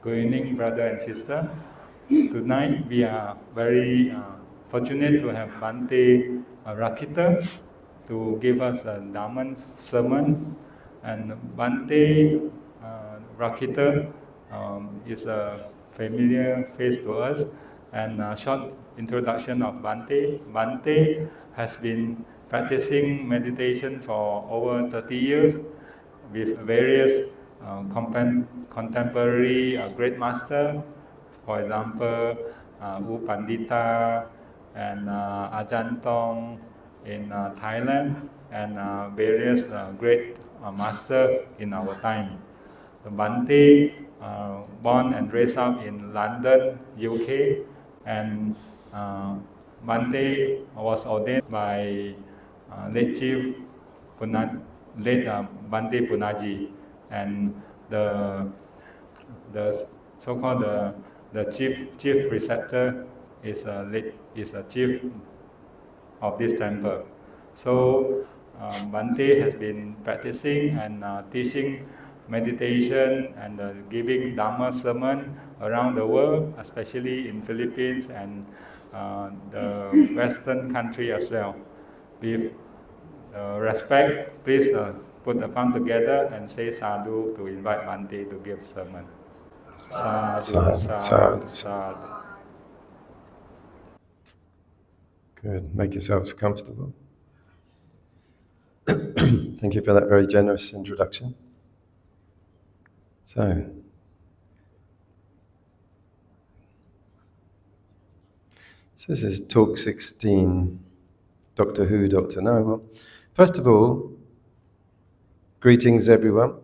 Good evening, brother and sister. Tonight we are very fortunate to have Bhante Rakkhita to give us a Dhamma sermon. And Bhante Rakkhita is a familiar face to us. And a short introduction of Bhante. Bhante has been practicing meditation for over 30 years with various contemporary great master, for example, U Pandita and Ajahn Tong in Thailand, and various great master in our time. So Bhante, born and raised up in London, UK, and Bhante was ordained by late Chief late Bhante Punaji, and the so-called the chief preceptor is a chief of this temple. So Bhante has been practicing and teaching meditation and giving Dhamma sermon around the world, especially in Philippines and the Western country as well. With respect, please put the palm together and say sadhu to invite Bhante to give sermon. Sadhu, sadhu, sadhu. Good. Make yourselves comfortable. Thank you for that very generous introduction. So this is talk 16, Doctor Who, Doctor No. Well, first of all, greetings everyone.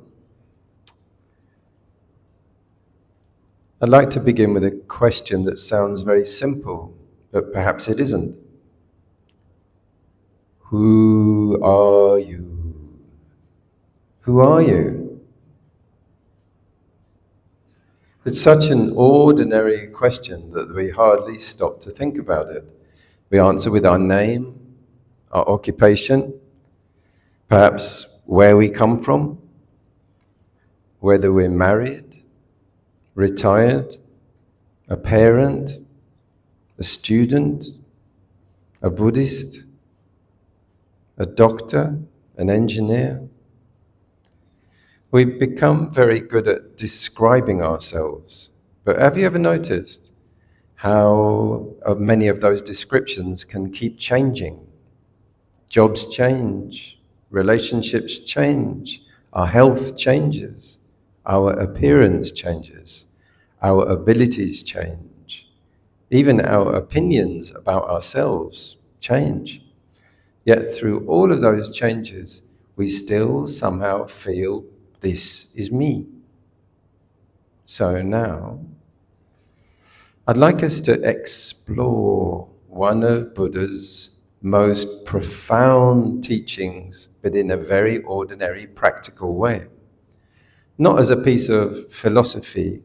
I'd like to begin with a question that sounds very simple, but perhaps it isn't. Who are you? Who are you? It's such an ordinary question that we hardly stop to think about it. We answer with our name, our occupation, perhaps where we come from, whether we're married, retired, a parent, a student, a Buddhist, a doctor, an engineer. We become very good at describing ourselves. But have you ever noticed how many of those descriptions can keep changing? Jobs change, relationships change, our health changes, our appearance changes, our abilities change, even our opinions about ourselves change. Yet through all of those changes, we still somehow feel this is me. So now, I'd like us to explore one of Buddha's most profound teachings, but in a very ordinary, practical way. Not as a piece of philosophy,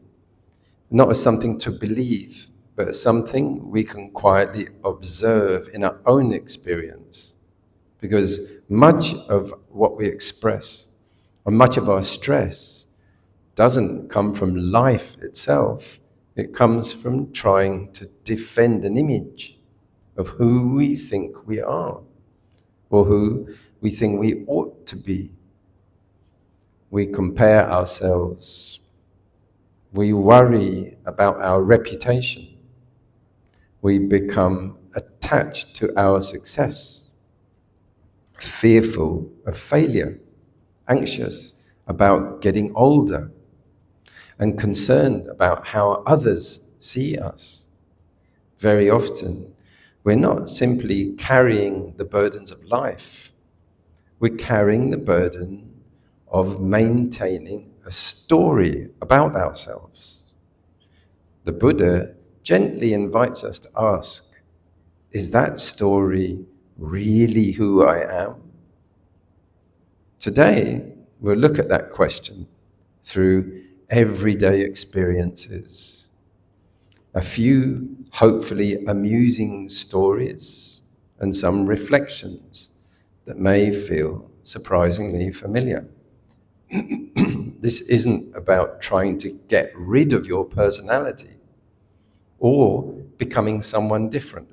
not as something to believe, but something we can quietly observe in our own experience. Because much of what we express, or much of our stress, doesn't come from life itself. It comes from trying to defend an image of who we think we are, or who we think we ought to be. We compare ourselves. We worry about our reputation. We become attached to our success, fearful of failure, anxious about getting older, and concerned about how others see us. Very often, we're not simply carrying the burdens of life, we're carrying the burden of maintaining a story about ourselves. The Buddha gently invites us to ask, is that story really who I am? Today, we'll look at that question through everyday experiences. A few hopefully amusing stories and some reflections that may feel surprisingly familiar. This isn't about trying to get rid of your personality or becoming someone different.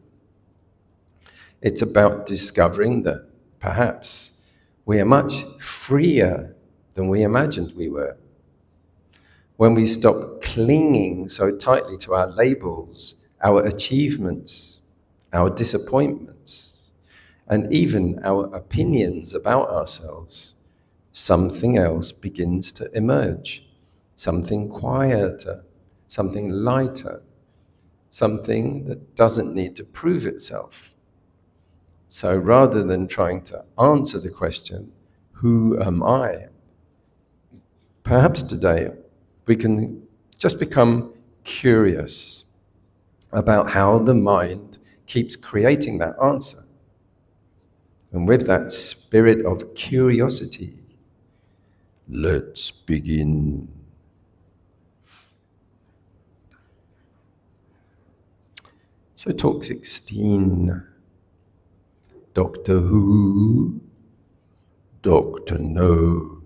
It's about discovering that perhaps we are much freer than we imagined we were. When we stop clinging so tightly to our labels, our achievements, our disappointments, and even our opinions about ourselves, something else begins to emerge. Something quieter, something lighter, something that doesn't need to prove itself. So rather than trying to answer the question, who am I? Perhaps today we can just become curious about how the mind keeps creating that answer. And with that spirit of curiosity, let's begin. So talk 16. Doctor Who, Doctor No.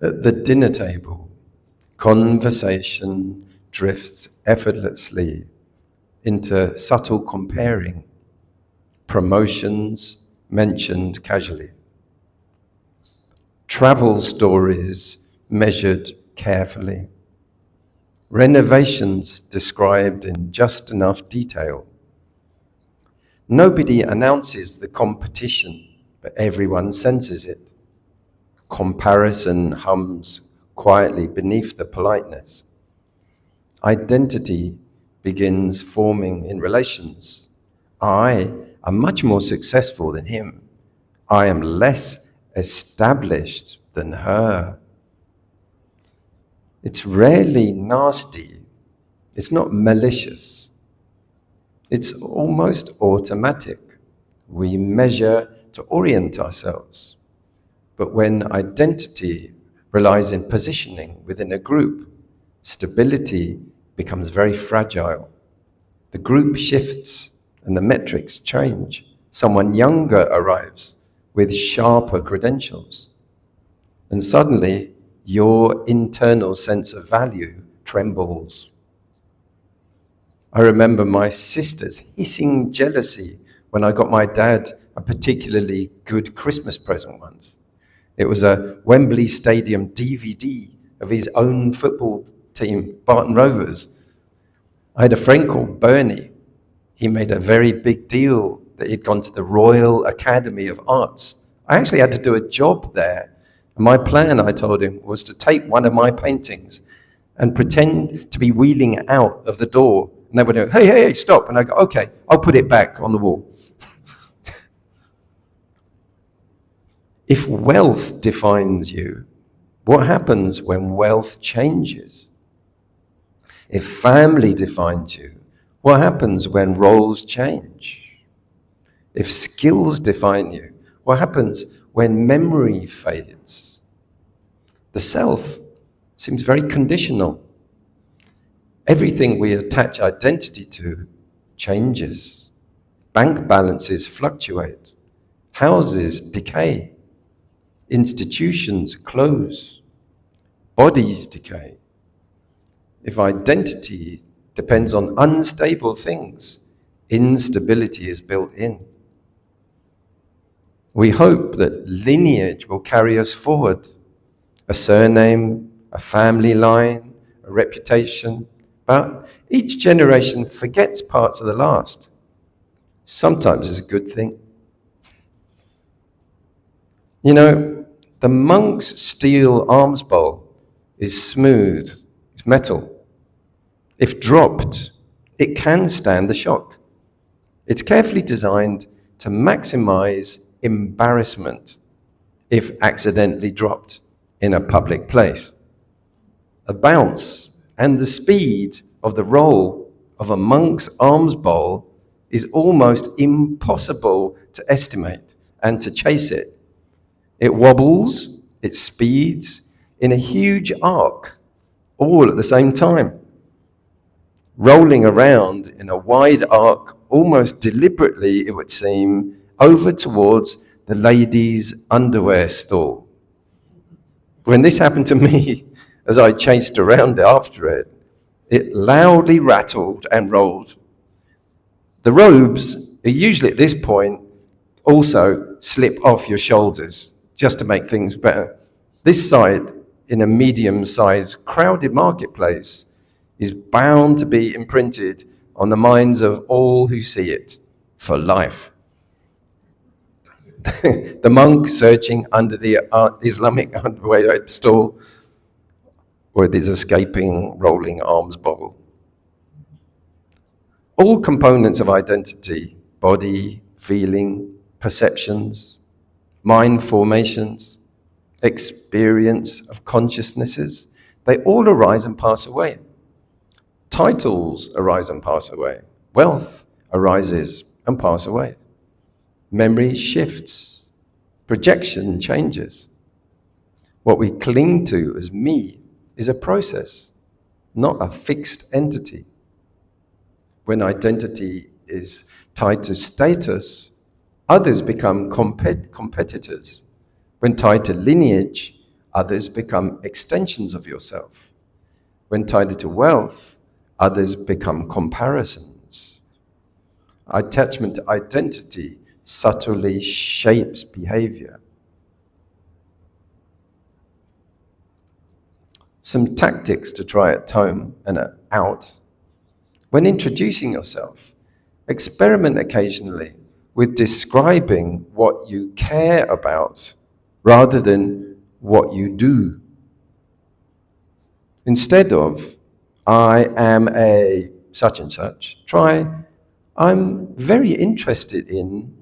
At the dinner table, conversation drifts effortlessly into subtle comparing, promotions mentioned casually, travel stories measured carefully, renovations described in just enough detail. Nobody announces the competition, but everyone senses it. Comparison hums quietly beneath the politeness. Identity begins forming in relations. I am much more successful than him. I am less established than her. It's rarely nasty. It's not malicious. It's almost automatic. We measure to orient ourselves. But when identity relies in positioning within a group, stability becomes very fragile. The group shifts and the metrics change. Someone younger arrives with sharper credentials. And suddenly, your internal sense of value trembles. I remember my sister's hissing jealousy when I got my dad a particularly good Christmas present once. It was a Wembley Stadium DVD of his own football team, Barton Rovers. I had a friend called Bernie. He made a very big deal that he'd gone to the Royal Academy of Arts. I actually had to do a job there. And my plan, I told him, was to take one of my paintings and pretend to be wheeling out of the door. And they would go, hey, stop. And I go, okay, I'll put it back on the wall. If wealth defines you, what happens when wealth changes? If family defines you, what happens when roles change? If skills define you, what happens when memory fades? The self seems very conditional. Everything we attach identity to changes. Bank balances fluctuate. Houses decay. Institutions close. Bodies decay. If identity depends on unstable things, instability is built in. We hope that lineage will carry us forward. A surname, a family line, a reputation. But each generation forgets parts of the last. Sometimes it's a good thing. You know, the monk's steel alms bowl is smooth, it's metal. If dropped, it can stand the shock. It's carefully designed to maximize embarrassment if accidentally dropped in a public place. The bounce and the speed of the roll of a monk's alms bowl is almost impossible to estimate and to chase it. It wobbles, it speeds, in a huge arc, all at the same time, rolling around in a wide arc, almost deliberately, it would seem, over towards the ladies' underwear stall. When this happened to me, as I chased around after it, it loudly rattled and rolled. The robes are usually at this point also slip off your shoulders, just to make things better. This side, in a medium-sized, crowded marketplace, is bound to be imprinted on the minds of all who see it for life. The monk searching under the Islamic underwear stall, or this escaping rolling alms bowl. All components of identity, body, feeling, perceptions, mind formations, experience of consciousnesses, they all arise and pass away. Titles arise and pass away. Wealth arises and pass away. Memory shifts. Projection changes. What we cling to as me is a process, not a fixed entity. When identity is tied to status, others become competitors. When tied to lineage, others become extensions of yourself. When tied to wealth, others become comparisons. Attachment to identity subtly shapes behavior. Some tactics to try at home and out. When introducing yourself, experiment occasionally with describing what you care about rather than what you do. Instead of, I am a such and such, try, I'm very interested in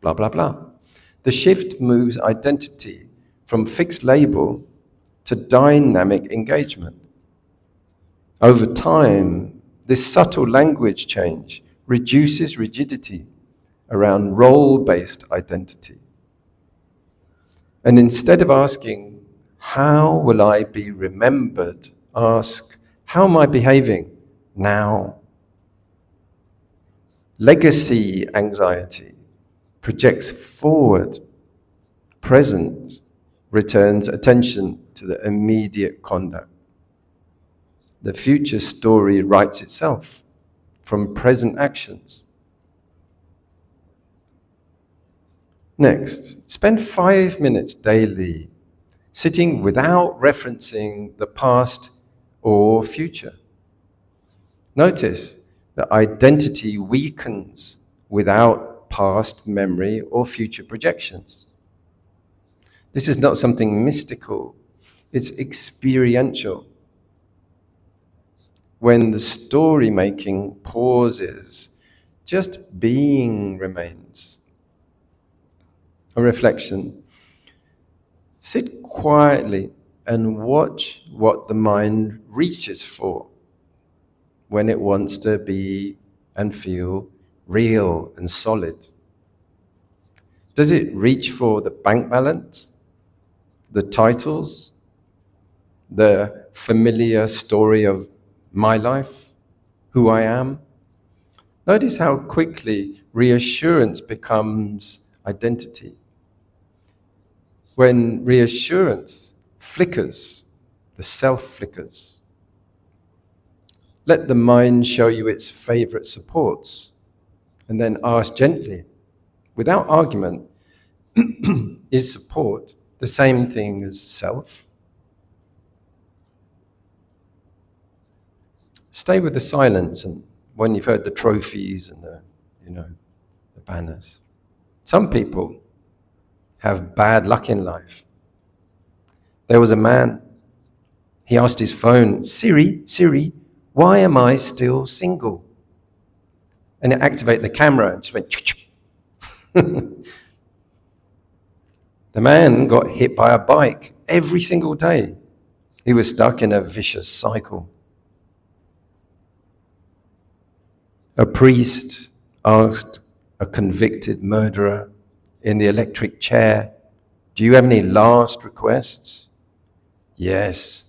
blah, blah, blah. The shift moves identity from fixed label to dynamic engagement. Over time, this subtle language change reduces rigidity around role-based identity. And instead of asking, how will I be remembered, ask, how am I behaving now? Legacy anxiety projects forward. Present returns attention to the immediate conduct. The future story writes itself from present actions. Next, spend 5 minutes daily sitting without referencing the past or future. Notice that identity weakens without past memory or future projections. This is not something mystical, it's experiential. When the story making pauses, just being remains. A reflection. Sit quietly and watch what the mind reaches for when it wants to be and feel real and solid. Does it reach for the bank balance, the titles, the familiar story of my life, who I am? Notice how quickly reassurance becomes identity. When reassurance flickers, the self flickers. Let the mind show you its favorite supports, and then ask gently, without argument, is support the same thing as self? Stay with the silence and when you've heard the trophies and the banners. Some people have bad luck in life. There was a man, he asked his phone, Siri, why am I still single? And it activated the camera and just went, ch-ch. The man got hit by a bike every single day. He was stuck in a vicious cycle. A priest asked a convicted murderer in the electric chair, do you have any last requests? Yes.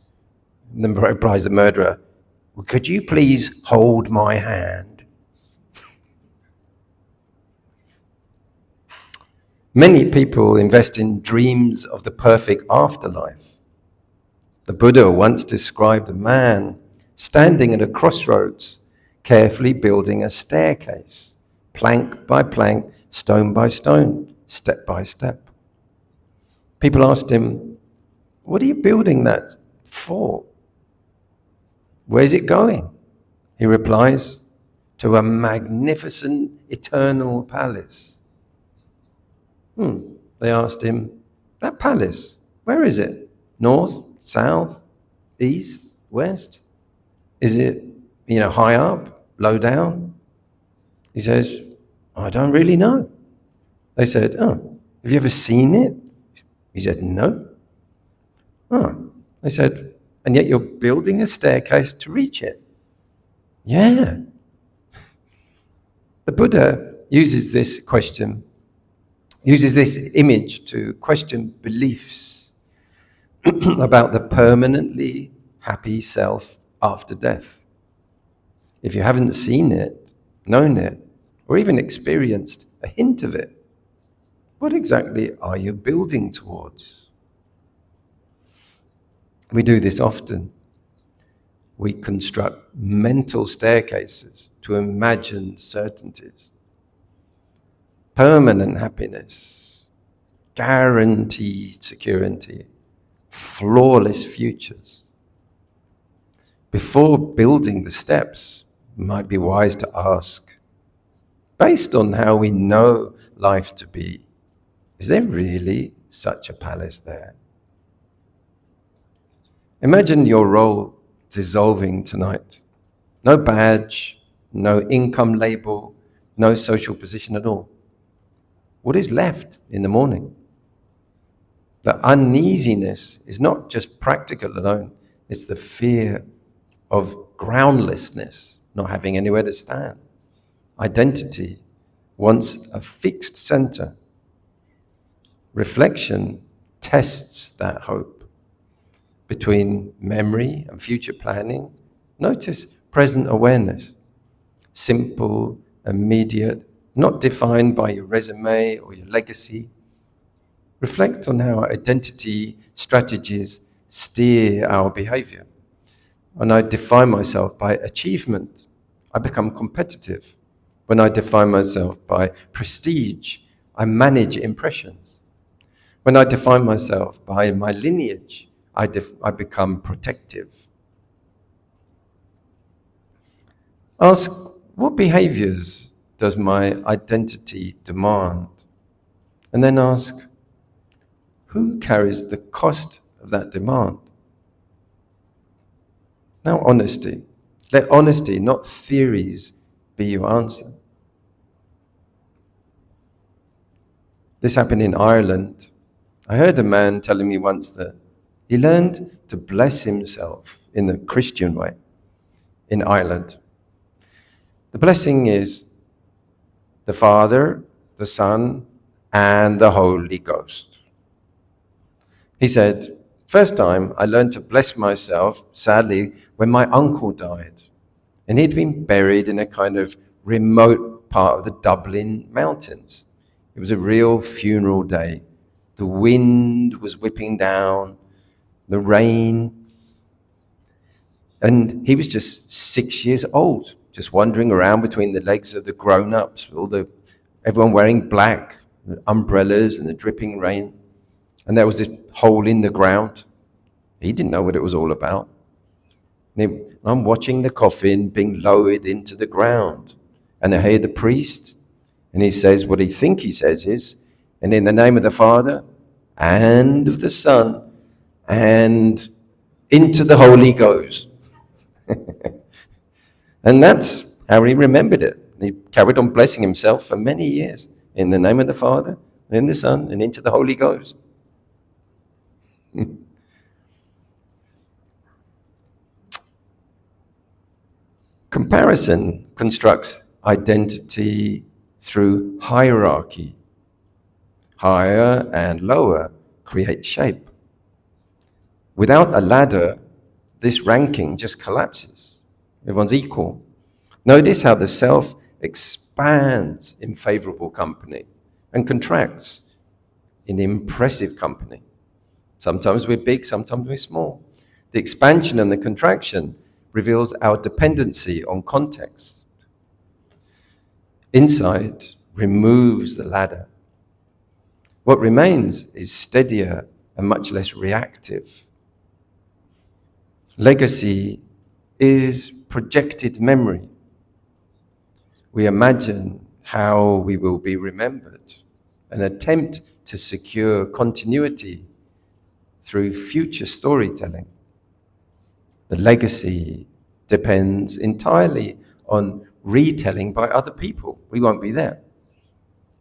And then replies the murderer, well, could you please hold my hand? Many people invest in dreams of the perfect afterlife. The Buddha once described a man standing at a crossroads, carefully building a staircase, plank by plank, stone by stone, step by step. People asked him, what are you building that for? Where's it going? He replies, to a magnificent eternal palace. They asked him, that palace, where is it? North, south, east, west? Is it, high up, low down? He says, I don't really know. They said, oh, have you ever seen it? He said, no. Oh. They said, and yet you're building a staircase to reach it. Yeah. The Buddha uses this image to question beliefs about the permanently happy self after death. If you haven't seen it, known it, or even experienced a hint of it, what exactly are you building towards? We do this often. We construct mental staircases to imagine certainties. Permanent happiness, guaranteed security, flawless futures. Before building the steps, it might be wise to ask, based on how we know life to be, is there really such a palace there? Imagine your role dissolving tonight. No badge, no income label, no social position at all. What is left in the morning? The uneasiness is not just practical alone, it's the fear of groundlessness, not having anywhere to stand. Identity wants a fixed center. Reflection tests that hope. Between memory and future planning, notice present awareness. Simple, immediate, not defined by your resume or your legacy. Reflect on how identity strategies steer our behavior. When I define myself by achievement, I become competitive. When I define myself by prestige, I manage impressions. When I define myself by my lineage, I become protective. Ask, what behaviors does my identity demand? And then ask, who carries the cost of that demand? Now, honesty. Let honesty, not theories, be your answer. This happened in Ireland. I heard a man telling me once that he learned to bless himself in the Christian way in Ireland. The blessing is the Father, the Son, and the Holy Ghost. He said, first time I learned to bless myself, sadly, when my uncle died. And he'd been buried in a kind of remote part of the Dublin mountains. It was a real funeral day. The wind was whipping down, the rain. And he was just 6 years old, just wandering around between the legs of the grown-ups, everyone wearing black, the umbrellas and the dripping rain. And there was this hole in the ground. He didn't know what it was all about. I'm watching the coffin being lowered into the ground. And I hear the priest, and he says what he says is, and in the name of the Father, and of the Son, and into the Holy Ghost. And that's how he remembered it. He carried on blessing himself for many years. In the name of the Father, and the Son, and into the Holy Ghost. Comparison constructs identity through hierarchy. Higher and lower create shape. Without a ladder, this ranking just collapses. Everyone's equal. Notice how the self expands in favorable company and contracts in impressive company. Sometimes we're big, sometimes we're small. The expansion and the contraction reveals our dependency on context. Insight removes the ladder. What remains is steadier and much less reactive. Legacy is projected memory. We imagine how we will be remembered, an attempt to secure continuity through future storytelling. The legacy depends entirely on retelling by other people. We won't be there.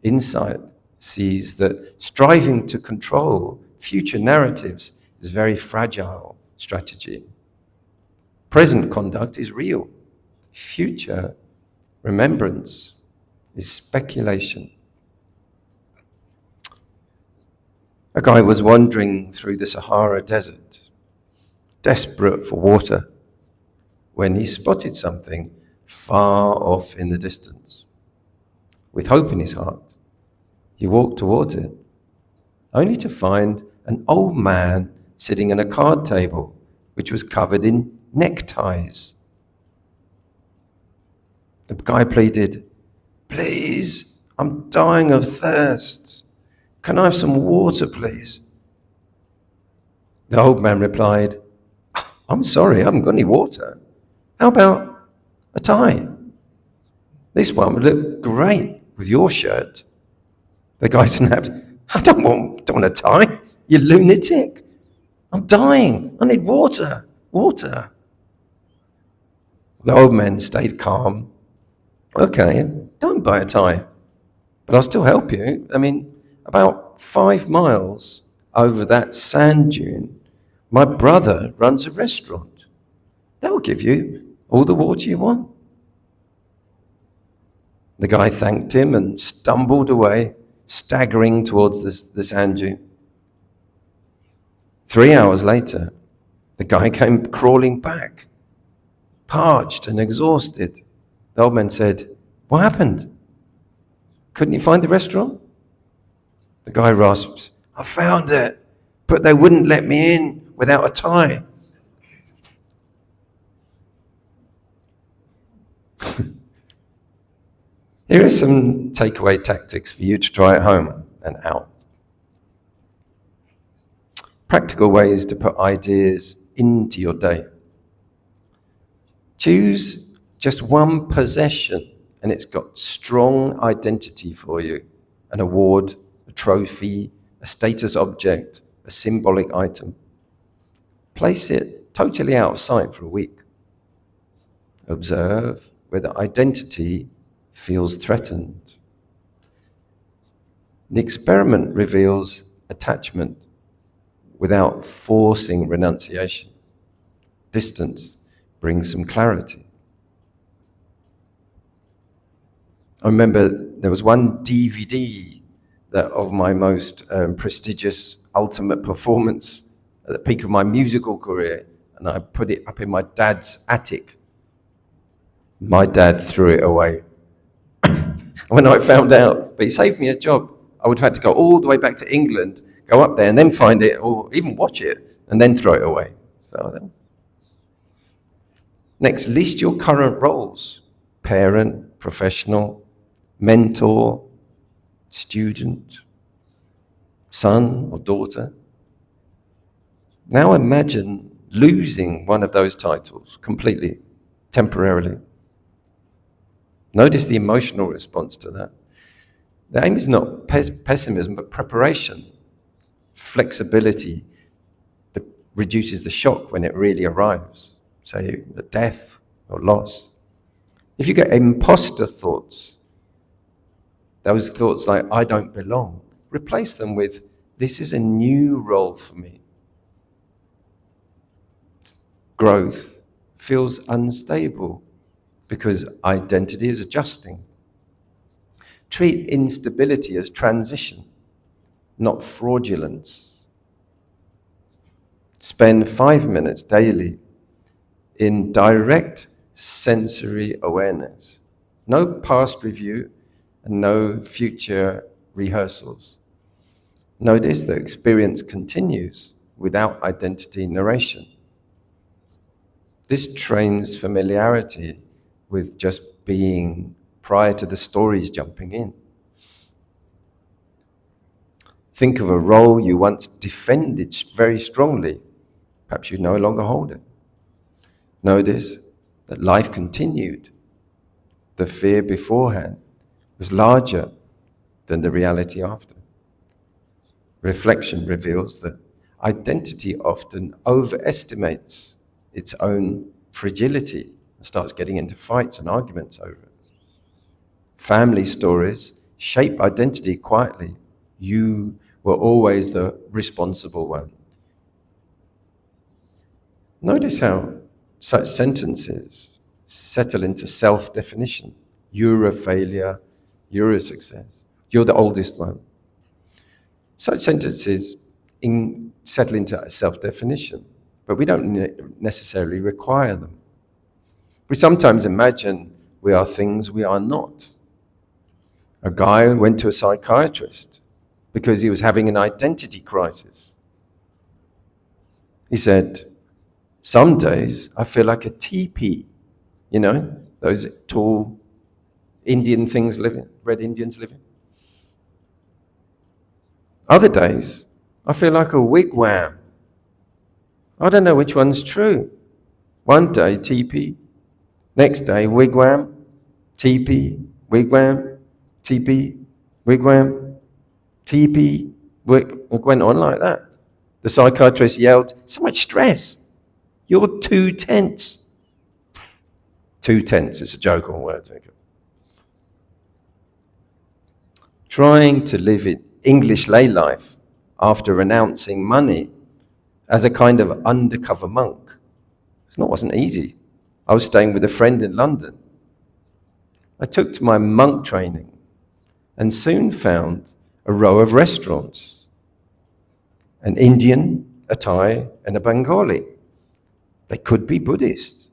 Insight sees that striving to control future narratives is a very fragile strategy. Present conduct is real. Future remembrance is speculation. A guy was wandering through the Sahara desert, desperate for water, when he spotted something far off in the distance. With hope in his heart, he walked towards it, only to find an old man sitting at a card table, which was covered in neckties. The guy pleaded, "Please, I'm dying of thirst. Can I have some water, please?" The old man replied, "I'm sorry, I haven't got any water. How about a tie? This one would look great with your shirt." The guy snapped, "I don't want a tie, you lunatic. I'm dying. I need water, water." The old man stayed calm. "Okay, don't buy a tie, but I'll still help you. About 5 miles over that sand dune, my brother runs a restaurant. They'll give you all the water you want." The guy thanked him and stumbled away, staggering towards the sand dune. 3 hours later, the guy came crawling back, parched and exhausted. The old man said, "What happened? Couldn't you find the restaurant?" The guy rasped, "I found it, but they wouldn't let me in without a tie." Here are some takeaway tactics for you to try at home and out. Practical ways to put ideas into your day. Choose just one possession and it's got strong identity for you. An award, a trophy, a status object, a symbolic item. Place it totally out of sight for a week. Observe whether identity feels threatened. The experiment reveals attachment without forcing renunciation. Distance brings some clarity. I remember there was one DVD of my most prestigious ultimate performance at the peak of my musical career, and I put it up in my dad's attic. My dad threw it away. When I found out, but he saved me a job. I would have had to go all the way back to England, go up there and then find it, or even watch it, and then throw it away. Next, list your current roles: parent, professional, mentor, student, son or daughter. Now imagine losing one of those titles completely, temporarily. Notice the emotional response to that. The aim is not pessimism, but preparation, flexibility that reduces the shock when it really arrives, say a death or loss. If you get imposter thoughts, those thoughts like, "I don't belong," replace them with, "This is a new role for me." Growth feels unstable because identity is adjusting. Treat instability as transition, not fraudulence. spend 5 minutes daily in direct sensory awareness. No past review and no future rehearsals. Notice the experience continues without identity narration. This trains familiarity with just being prior to the stories jumping in. Think of a role you once defended very strongly. Perhaps you no longer hold it. Notice that life continued. The fear beforehand was larger than the reality after. Reflection reveals that identity often overestimates its own fragility and starts getting into fights and arguments over it. Family stories shape identity quietly. You were always the responsible one. Notice how such sentences settle into self-definition. You're a failure, you're a success, you're the oldest one. Such sentences settle into self-definition, but we don't necessarily require them. We sometimes imagine we are things we are not. A guy went to a psychiatrist because he was having an identity crisis. He said, "Some days I feel like a teepee." You know, those tall Indian things living, red Indians living. Other days, I feel like a wigwam. I don't know which one's true. One day, teepee. Next day, wigwam, teepee, wigwam, teepee, wigwam, teepee. It went on like that. The psychiatrist yelled, "So much stress. You're too tense." Too tense is a joke on words. Trying to live in English lay life after renouncing money as a kind of undercover monk. It wasn't easy. I was staying with a friend in London. I took to my monk training and soon found a row of restaurants. An Indian, a Thai, and a Bengali. They could be Buddhist.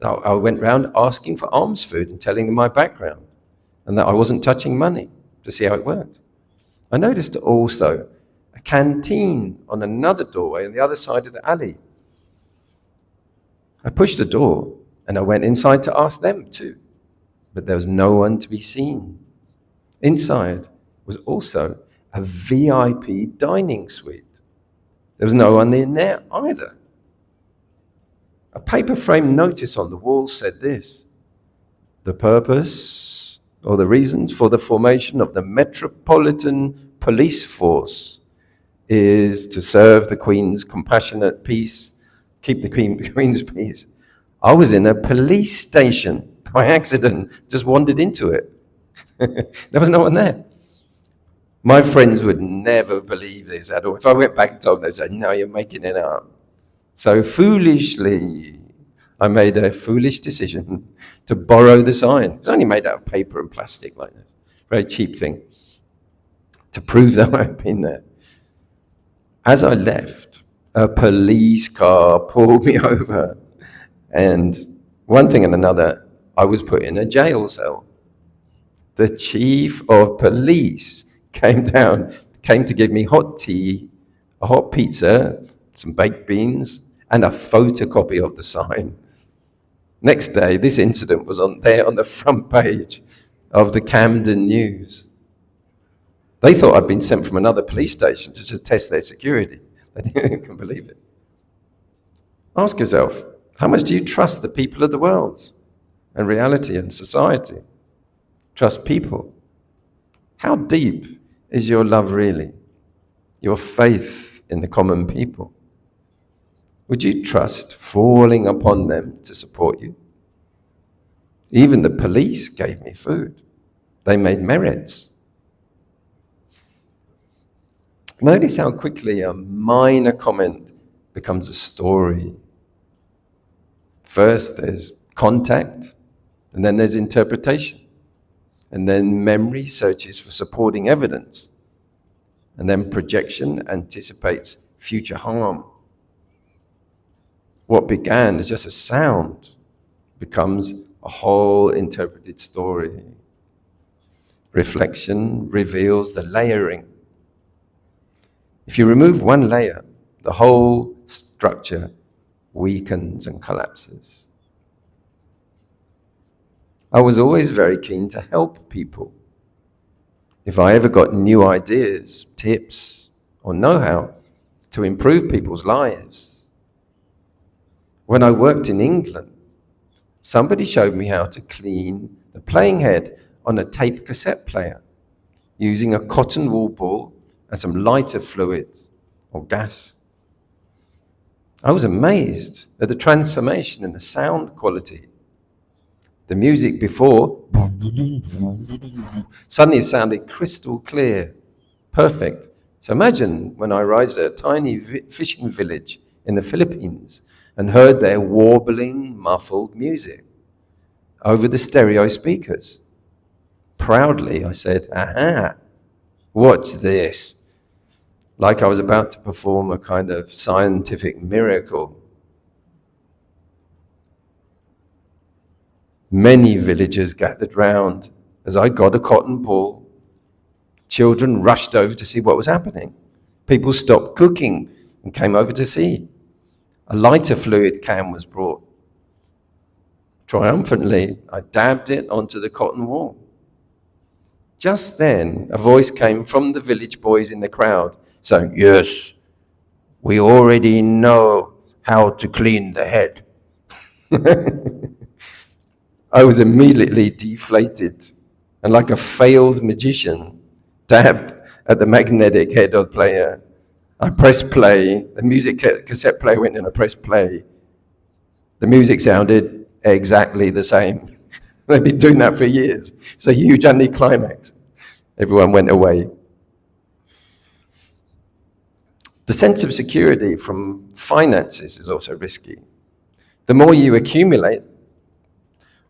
I went round asking for alms food and telling them my background and that I wasn't touching money to see how it worked. I noticed also a canteen on another doorway on the other side of the alley. I pushed the door and I went inside to ask them too, but there was no one to be seen. Inside was also a VIP dining suite. There was no one in there either. A paper frame notice on the wall said this: "The purpose or the reasons for the formation of the Metropolitan Police Force is to serve the Queen's compassionate peace, keep the Queen's peace." I was in a police station by accident, just wandered into it. There was no one there. My friends would never believe this at all. If I went back and told them, they'd say, "No, you're making it up." So foolishly, I made a foolish decision to borrow the sign. It was only made out of paper and plastic like this. Very cheap thing. To prove that I'd been there. As I left, a police car pulled me over. And one thing and another, I was put in a jail cell. The chief of police came to give me hot tea, a hot pizza, some baked beans, and a photocopy of the sign. Next day, this incident was on the front page of the Camden News. They thought I'd been sent from another police station just to test their security. They couldn't believe it. Ask yourself, how much do you trust the people of the world and reality and society? Trust people. How deep is your love really? Your faith in the common people? Would you trust falling upon them to support you? Even the police gave me food. They made merits. Notice how quickly a minor comment becomes a story. First, there's contact, and then there's interpretation. And then memory searches for supporting evidence. And then projection anticipates future harm. What began as just a sound becomes a whole interpreted story. Reflection reveals the layering. If you remove one layer, the whole structure weakens and collapses. I was always very keen to help people. If I ever got new ideas, tips, or know-how to improve people's lives. When I worked in England, somebody showed me how to clean the playing head on a tape cassette player using a cotton wool ball and some lighter fluid or gas. I was amazed at the transformation in the sound quality. The music before suddenly sounded crystal clear, perfect. So imagine when I arrived at a tiny fishing village in the Philippines and heard their warbling, muffled music over the stereo speakers. Proudly, I said, "Aha, watch this." Like I was about to perform a kind of scientific miracle. Many villagers gathered round as I got a cotton ball. Children rushed over to see what was happening. People stopped cooking and came over to see. A lighter fluid can was brought. Triumphantly, I dabbed it onto the cotton wool. Just then, a voice came from the village boys in the crowd saying, "Yes, we already know how to clean the head." I was immediately deflated and, like a failed magician, dabbed at the magnetic head of the player. I pressed play, the music cassette player went and I pressed play. The music sounded exactly the same. They've been doing that for years. It's a huge anticlimax. Everyone went away. The sense of security from finances is also risky. The more you accumulate,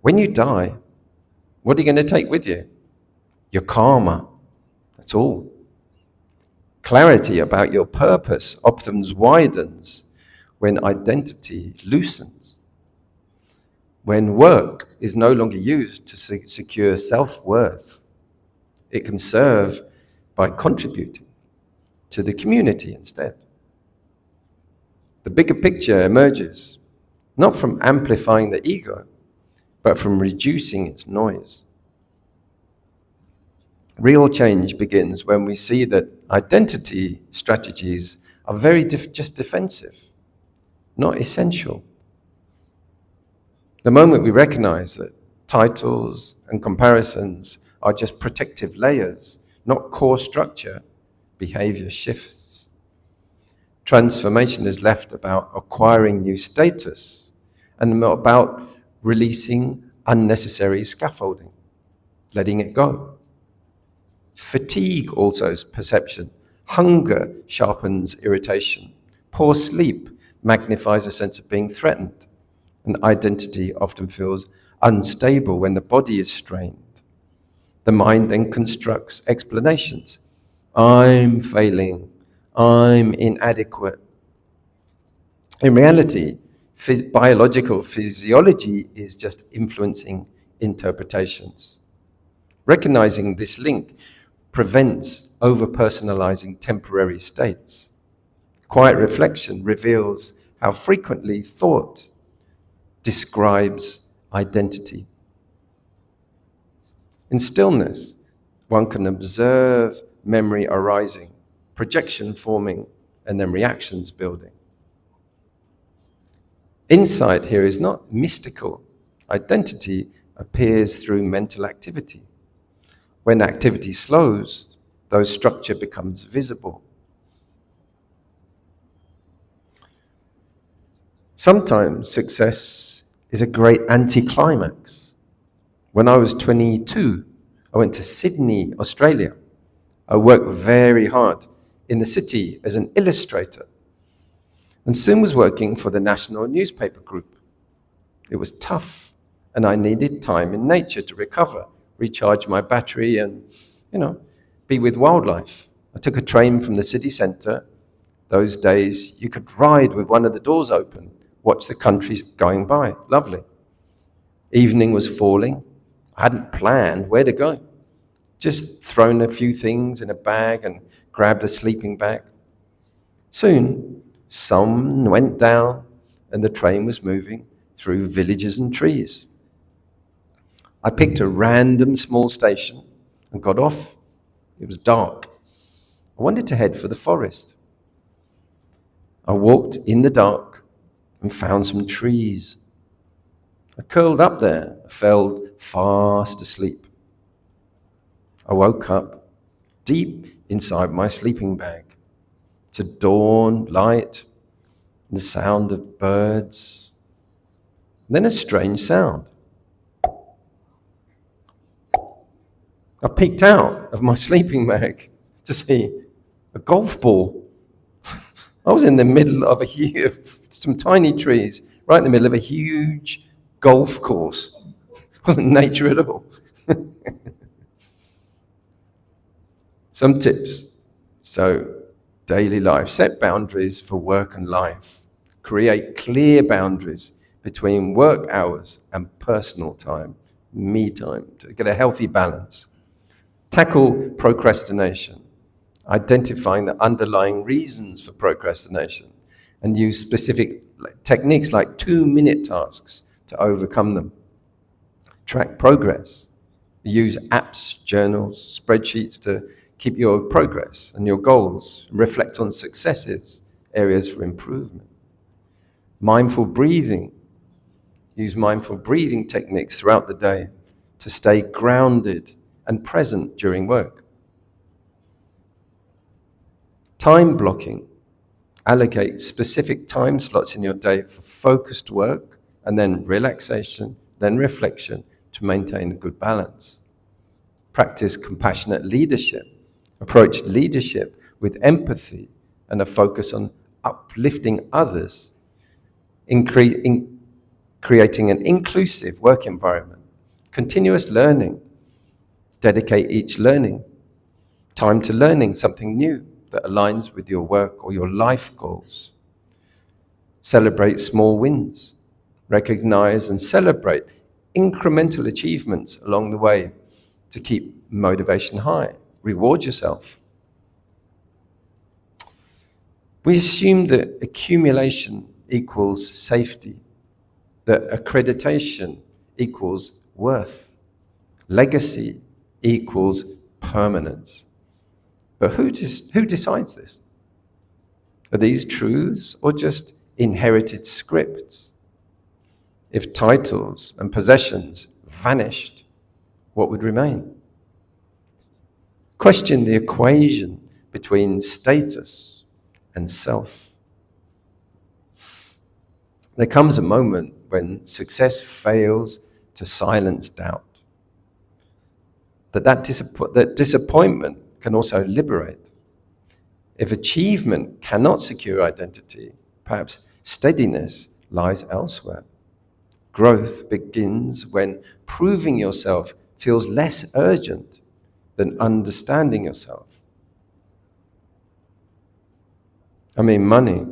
when you die, what are you going to take with you? Your karma. That's all. Clarity about your purpose often widens when identity loosens. When work is no longer used to secure self-worth, it can serve by contributing to the community instead. The bigger picture emerges, not from amplifying the ego, but from reducing its noise. Real change begins when we see that identity strategies are very just defensive, not essential. The moment we recognize that titles and comparisons are just protective layers, not core structure, behavior shifts. Transformation is left about acquiring new status and about releasing unnecessary scaffolding, letting it go. Fatigue also is perception. Hunger sharpens irritation. Poor sleep magnifies a sense of being threatened. And identity often feels unstable when the body is strained. The mind then constructs explanations. I'm failing. I'm inadequate. In reality, biological physiology is just influencing interpretations. Recognizing this link prevents over-personalizing temporary states. Quiet reflection reveals how frequently thought describes identity. In stillness, one can observe memory arising, projection forming, and then reactions building. Insight here is not mystical. Identity appears through mental activity. When activity slows, those structure becomes visible. Sometimes success is a great anticlimax. When I was 22, I went to Sydney, Australia. I worked very hard in the city as an illustrator and soon was working for the national newspaper group. It was tough and I needed time in nature to recover, recharge my battery and, be with wildlife. I took a train from the city centre Those days, you could ride with one of the doors open, watch the countries going by. Lovely. Evening was falling. I hadn't planned where to go. Just thrown a few things in a bag and grabbed a sleeping bag. Soon, sun went down and the train was moving through villages and trees. I picked a random small station and got off. It was dark. I wanted to head for the forest. I walked in the dark and found some trees. I curled up there, fell fast asleep. I woke up deep inside my sleeping bag to dawn, light, the sound of birds, then a strange sound. I peeked out of my sleeping bag to see a golf ball. I was in the middle of some tiny trees, right in the middle of a huge golf course. It wasn't nature at all. Some tips. So, daily life. Set boundaries for work and life. Create clear boundaries between work hours and personal time, me time, to get a healthy balance. Tackle procrastination, identifying the underlying reasons for procrastination, and use specific techniques like 2-minute tasks to overcome them. Track progress. Use apps, journals, spreadsheets to keep your progress and your goals. Reflect on successes, areas for improvement. Mindful breathing. Use mindful breathing techniques throughout the day to stay grounded and present during work. Time blocking. Allocate specific time slots in your day for focused work and then relaxation, then reflection to maintain a good balance. Practice compassionate leadership. Approach leadership with empathy and a focus on uplifting others, in creating an inclusive work environment. Continuous learning. Dedicate each learning time to learning something new that aligns with your work or your life goals. Celebrate small wins. Recognize and celebrate incremental achievements along the way to keep motivation high. Reward yourself. We assume that accumulation equals safety, that accreditation equals worth, legacy equals permanence. But who decides this? Are these truths or just inherited scripts? If titles and possessions vanished, what would remain? Question the equation between status and self. There comes a moment when success fails to silence doubt. That disappointment can also liberate. If achievement cannot secure identity, perhaps steadiness lies elsewhere. Growth begins when proving yourself feels less urgent than understanding yourself. I mean, money.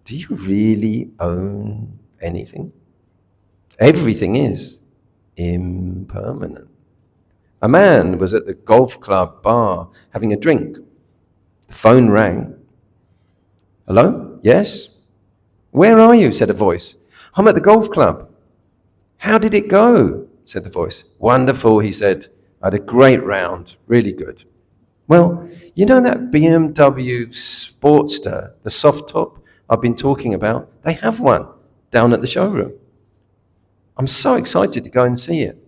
Do you really own anything? Everything is impermanent. A man was at the golf club bar having a drink. The phone rang. Hello? Yes? Where are you? Said a voice. I'm at the golf club. How did it go? Said the voice. Wonderful, he said. I had a great round. Really good. Well, you know that BMW Sportster, the soft top I've been talking about? They have one down at the showroom. I'm so excited to go and see it.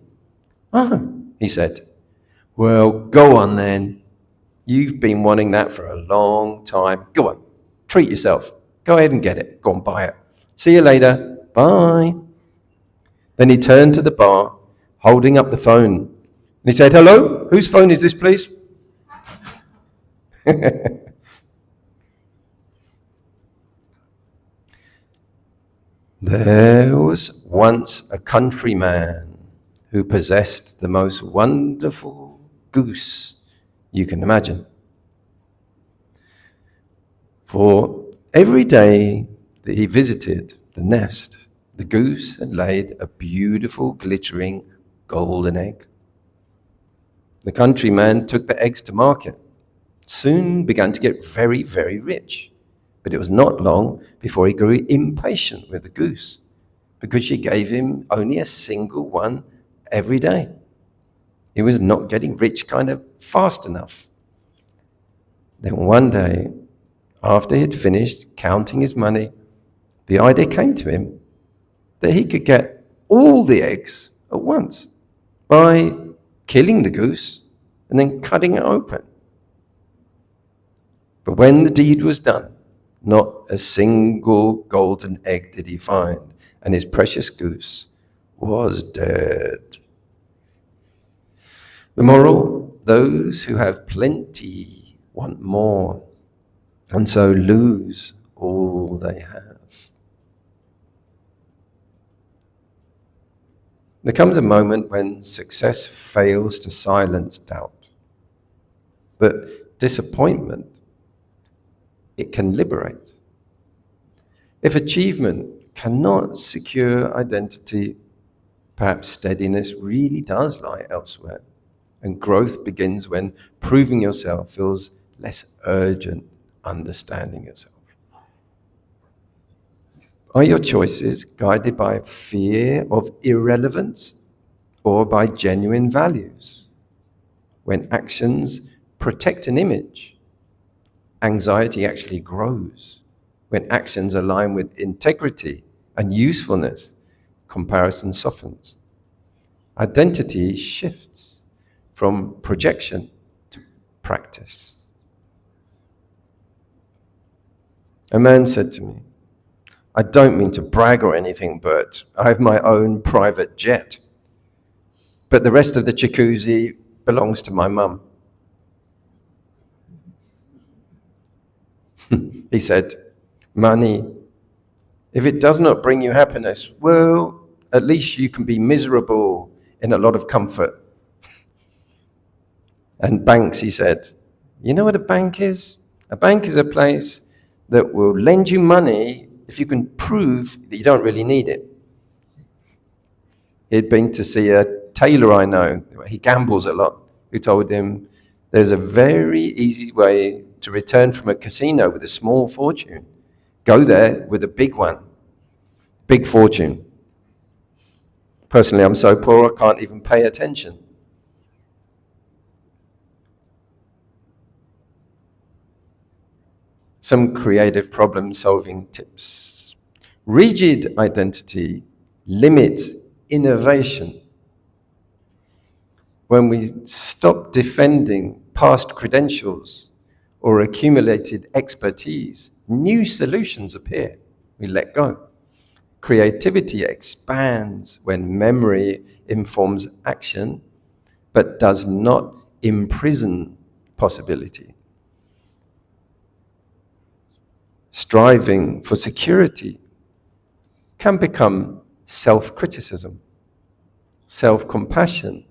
Oh, he said. Well, go on then. You've been wanting that for a long time. Go on, treat yourself. Go ahead and get it. Go and buy it. See you later. Bye. Then he turned to the bar, holding up the phone. And he said, hello, whose phone is this, please? There was once a countryman who possessed the most wonderful goose you can imagine. For every day that he visited the nest, the goose had laid a beautiful, glittering, golden egg. The countryman took the eggs to market, soon began to get very, very rich. But it was not long before he grew impatient with the goose, because she gave him only a single one every day. He was not getting rich kind of fast enough. Then one day, after he'd finished counting his money, the idea came to him that he could get all the eggs at once by killing the goose and then cutting it open. But when the deed was done, not a single golden egg did he find, and his precious goose was dead. The moral: those who have plenty want more, and so lose all they have. There comes a moment when success fails to silence doubt, but disappointment, it can liberate. If achievement cannot secure identity, perhaps steadiness really does lie elsewhere, and growth begins when proving yourself feels less urgent understanding yourself. Are your choices guided by fear of irrelevance or by genuine values? When actions protect an image, anxiety actually grows. When actions align with integrity and usefulness, comparison softens. Identity shifts from projection to practice. A man said to me, "I don't mean to brag or anything, but I have my own private jet. But the rest of the jacuzzi belongs to my mum." He said, "Money, if it does not bring you happiness, well, at least you can be miserable in a lot of comfort." And banks, he said, "You know what a bank is? A bank is a place that will lend you money if you can prove that you don't really need it." He'd been to see a tailor I know, he gambles a lot, who told him there's a very easy way to return from a casino with a small fortune. Go there with a big one, big fortune. Personally, I'm so poor I can't even pay attention. Some creative problem-solving tips. Rigid identity limits innovation. When we stop defending past credentials or accumulated expertise, new solutions appear. We let go. Creativity expands when memory informs action, but does not imprison possibility. Striving for security can become self-criticism. Self-compassion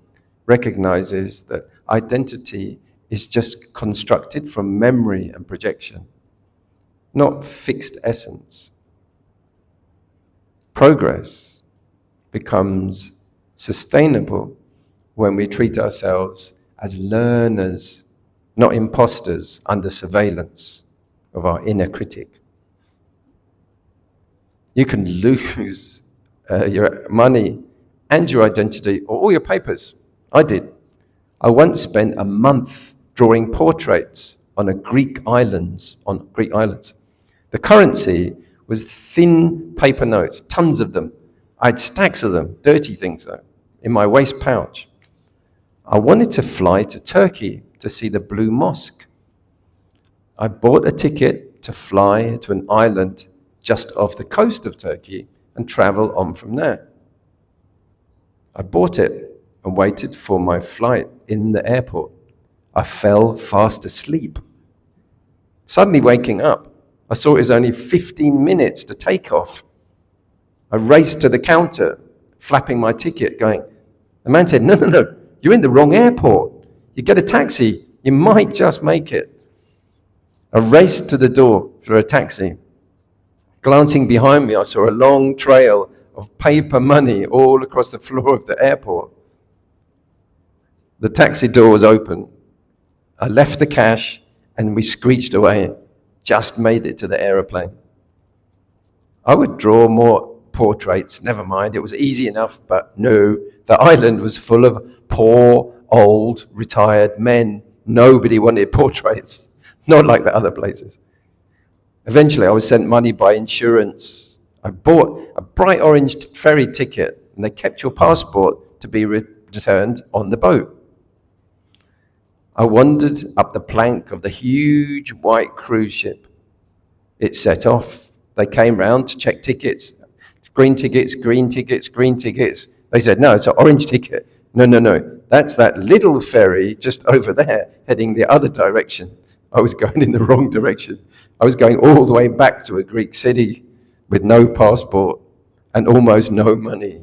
recognizes that identity is just constructed from memory and projection, not fixed essence. Progress becomes sustainable when we treat ourselves as learners, not imposters under surveillance of our inner critic. You can lose your money and your identity or all your papers. I did. I once spent a month drawing portraits on Greek islands. The currency was thin paper notes, tons of them. I had stacks of them, dirty things though, in my waist pouch. I wanted to fly to Turkey to see the Blue Mosque. I bought a ticket to fly to an island just off the coast of Turkey and travel on from there. I bought it and waited for my flight in the airport. I fell fast asleep. Suddenly waking up, I saw it was only 15 minutes to take off. I raced to the counter, flapping my ticket, going, the man said, no, you're in the wrong airport. You get a taxi, you might just make it. I raced to the door for a taxi. Glancing behind me, I saw a long trail of paper money all across the floor of the airport. The taxi door was open. I left the cash and we screeched away. Just made it to the aeroplane. I would draw more portraits, never mind. It was easy enough, but no. The island was full of poor, old, retired men. Nobody wanted portraits, not like the other places. Eventually, I was sent money by insurance. I bought a bright orange ferry ticket, and they kept your passport to be returned on the boat. I wandered up the plank of the huge white cruise ship. It set off. They came round to check tickets. Green tickets, green tickets, green tickets. They said, no, it's an orange ticket. No. That's that little ferry just over there, heading the other direction. I was going in the wrong direction. I was going all the way back to a Greek city with no passport and almost no money.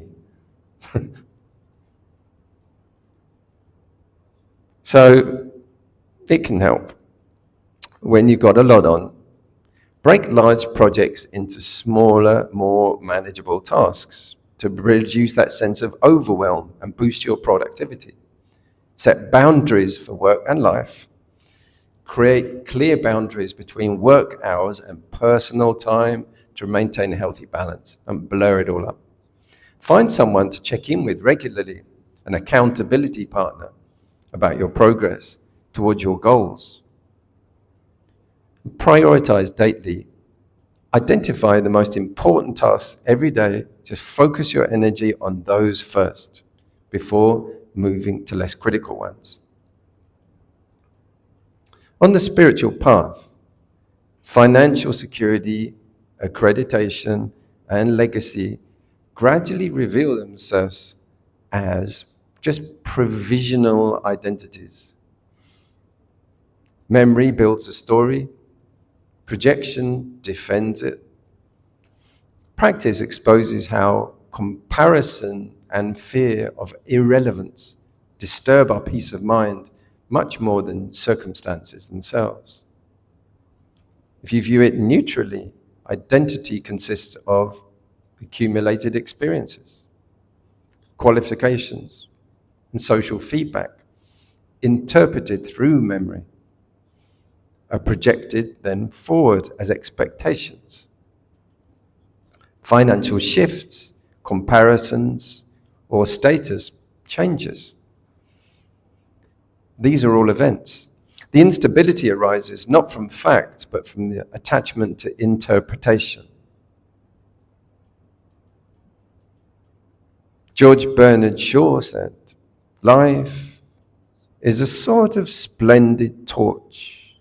So it can help when you've got a lot on. Break large projects into smaller, more manageable tasks to reduce that sense of overwhelm and boost your productivity. Set boundaries for work and life. Create clear boundaries between work hours and personal time to maintain a healthy balance and blur it all up. Find someone to check in with regularly, an accountability partner, about your progress towards your goals. Prioritize daily. Identify the most important tasks every day. Just focus your energy on those first before moving to less critical ones. On the spiritual path, financial security, accreditation, and legacy gradually reveal themselves as just provisional identities. Memory builds a story. Projection defends it. Practice exposes how comparison and fear of irrelevance disturb our peace of mind much more than circumstances themselves. If you view it neutrally, identity consists of accumulated experiences, qualifications, and social feedback, interpreted through memory, are projected then forward as expectations. Financial shifts, comparisons, or status changes. These are all events. The instability arises not from facts, but from the attachment to interpretation. George Bernard Shaw said, life is a sort of splendid torch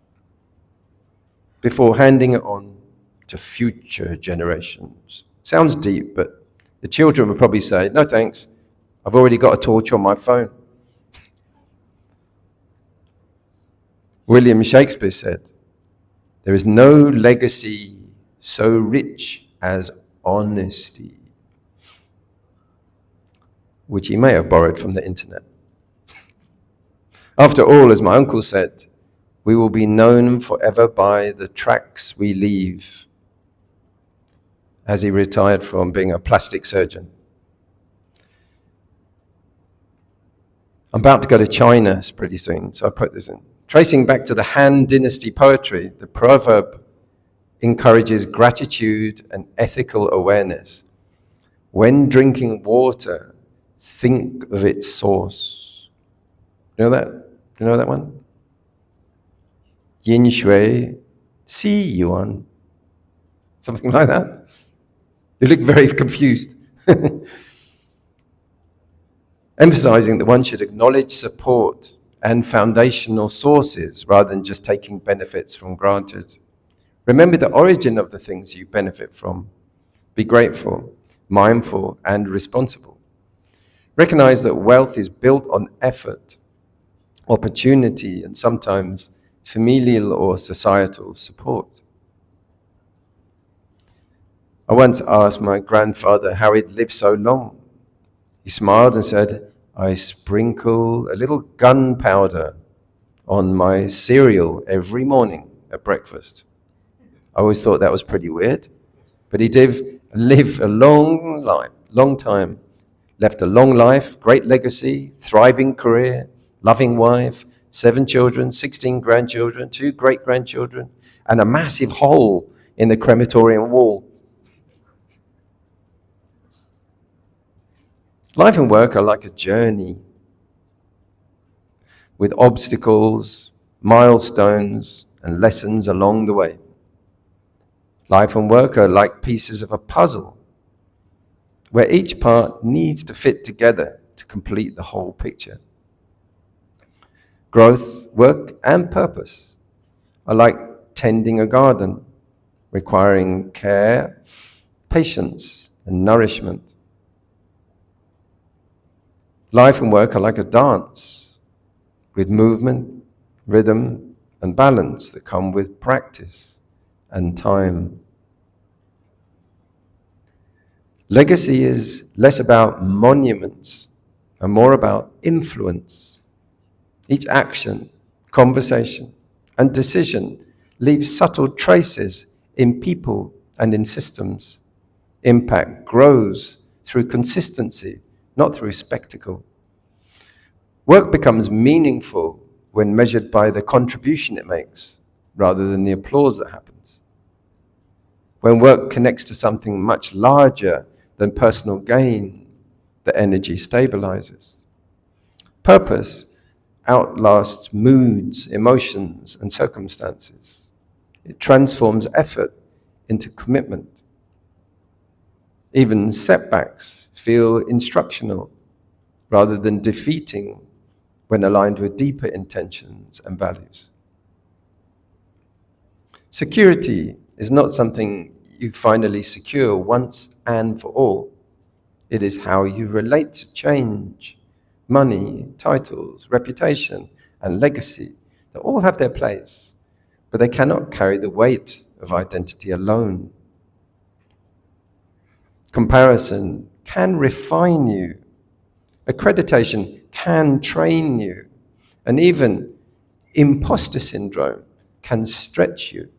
before handing it on to future generations. Sounds deep, but the children would probably say, no thanks, I've already got a torch on my phone. William Shakespeare said, there is no legacy so rich as honesty, which he may have borrowed from the internet. After all, as my uncle said, we will be known forever by the tracks we leave, as he retired from being a plastic surgeon. I'm about to go to China pretty soon, so I put this in. Tracing back to the Han Dynasty poetry, the proverb encourages gratitude and ethical awareness. When drinking water, think of its source. You know that? Do you know that one? Yin shui, si yuan. Something like that. You look very confused. Emphasizing that one should acknowledge support and foundational sources rather than just taking benefits from granted. Remember the origin of the things you benefit from. Be grateful, mindful, and responsible. Recognize that wealth is built on effort, opportunity, and sometimes familial or societal support. I once asked my grandfather how he'd lived so long. He smiled and said, I sprinkle a little gunpowder on my cereal every morning at breakfast. I always thought that was pretty weird. But he did live a long life, long time, left a long life, great legacy, thriving career, loving wife, 7 children, 16 grandchildren, 2 great-grandchildren, and a massive hole in the crematorium wall. Life and work are like a journey with obstacles, milestones, and lessons along the way. Life and work are like pieces of a puzzle, where each part needs to fit together to complete the whole picture. Growth, work, and purpose are like tending a garden, requiring care, patience, and nourishment. Life and work are like a dance, with movement, rhythm, and balance that come with practice and time. Legacy is less about monuments and more about influence. Each action, conversation, and decision leaves subtle traces in people and in systems. Impact grows through consistency, not through spectacle. Work becomes meaningful when measured by the contribution it makes, rather than the applause that happens. When work connects to something much larger than personal gain, the energy stabilizes. Purpose outlasts moods, emotions, and circumstances. It transforms effort into commitment. Even setbacks feel instructional rather than defeating when aligned with deeper intentions and values. Security is not something you finally secure once and for all. It is how you relate to change, money, titles, reputation, and legacy that all have their place, but they cannot carry the weight of identity alone. Comparison can refine you. Accreditation can train you. And even imposter syndrome can stretch you.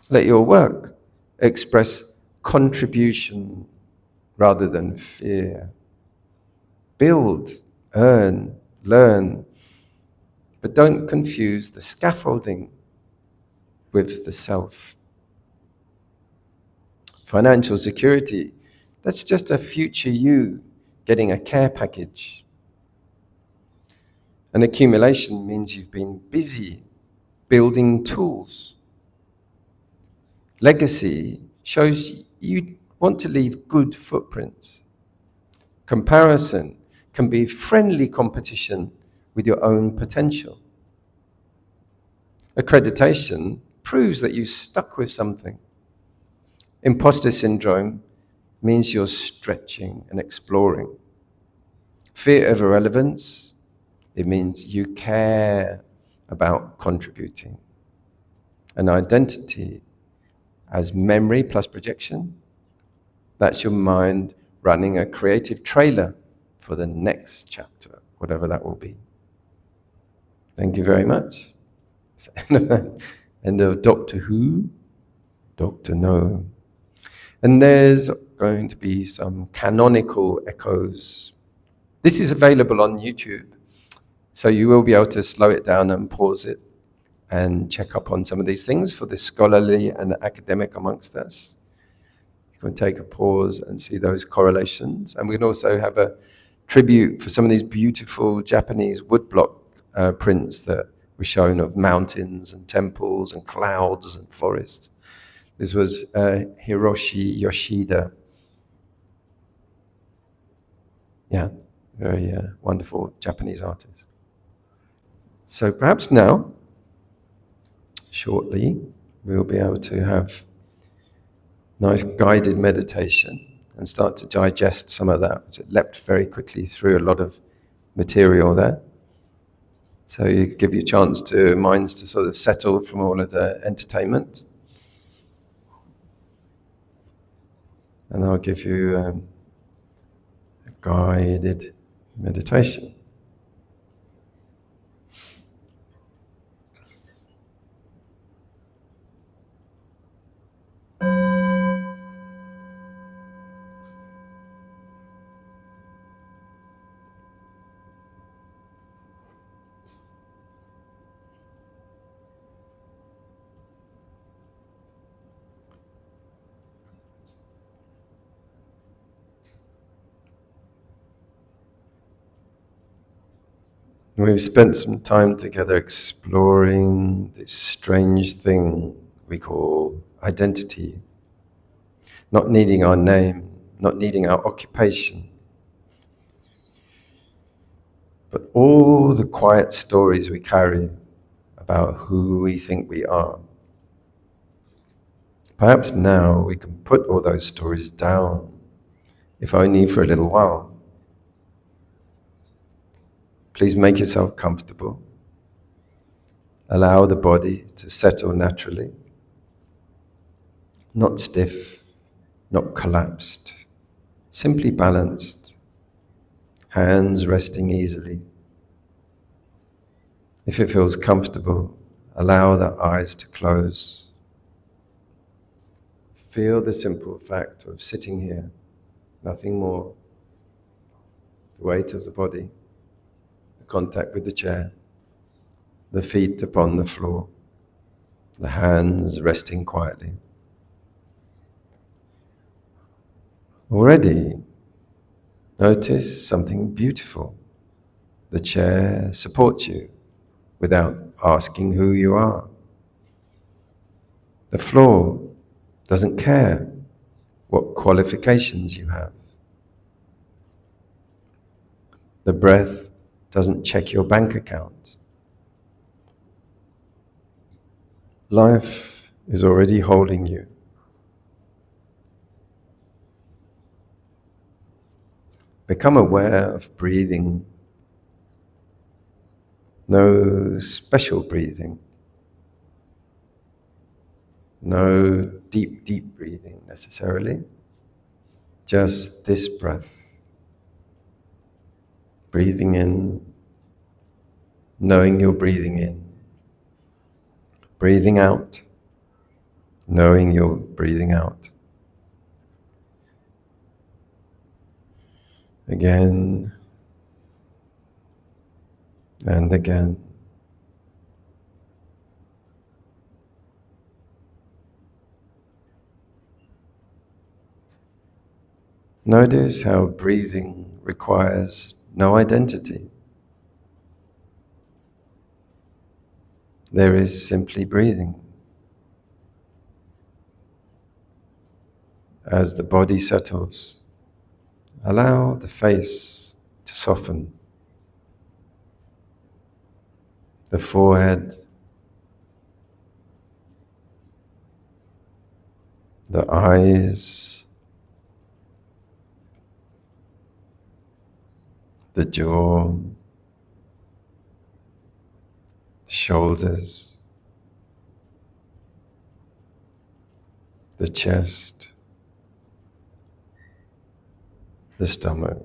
Let your work express contribution rather than fear. Build, earn, learn, but don't confuse the scaffolding with the self. Financial security, that's just a future you getting a care package. An accumulation means you've been busy building tools. Legacy shows you want to leave good footprints. Comparison can be friendly competition with your own potential. Accreditation proves that you stuck with something. Imposter syndrome means you're stretching and exploring. Fear of irrelevance, it means you care about contributing. An identity as memory plus projection, that's your mind running a creative trailer for the next chapter, whatever that will be. Thank you very much. End of Doctor Who, Doctor No. And there's going to be some canonical echoes. This is available on YouTube, so you will be able to slow it down and pause it and check up on some of these things for the scholarly and the academic amongst us. You can take a pause and see those correlations. And we can also have a tribute for some of these beautiful Japanese woodblock prints that were shown of mountains and temples and clouds and forests. This was Hiroshi Yoshida. Yeah, very wonderful Japanese artist. So perhaps now, shortly, we'll be able to have nice guided meditation and start to digest some of that, which it leapt very quickly through a lot of material there. So you give your chance to minds to sort of settle from all of the entertainment. And I'll give you a guided meditation. We've spent some time together exploring this strange thing we call identity, not needing our name, not needing our occupation, but all the quiet stories we carry about who we think we are. Perhaps now we can put all those stories down, if only for a little while. Please make yourself comfortable. Allow the body to settle naturally, not stiff, not collapsed, simply balanced, hands resting easily. If it feels comfortable, allow the eyes to close. Feel the simple fact of sitting here, nothing more. The weight of the body, the contact with the chair, the feet upon the floor, the hands resting quietly. Already, notice something beautiful. The chair supports you without asking who you are. The floor doesn't care what qualifications you have. The breath doesn't check your bank account. Life is already holding you. Become aware of breathing. No special breathing. No deep, deep breathing necessarily. Just this breath. Breathing in, knowing you're breathing in. Breathing out, knowing you're breathing out. Again and again. Notice how breathing requires no identity. There is simply breathing. As the body settles, allow the face to soften. The forehead, the eyes, the jaw, the shoulders, the chest, the stomach,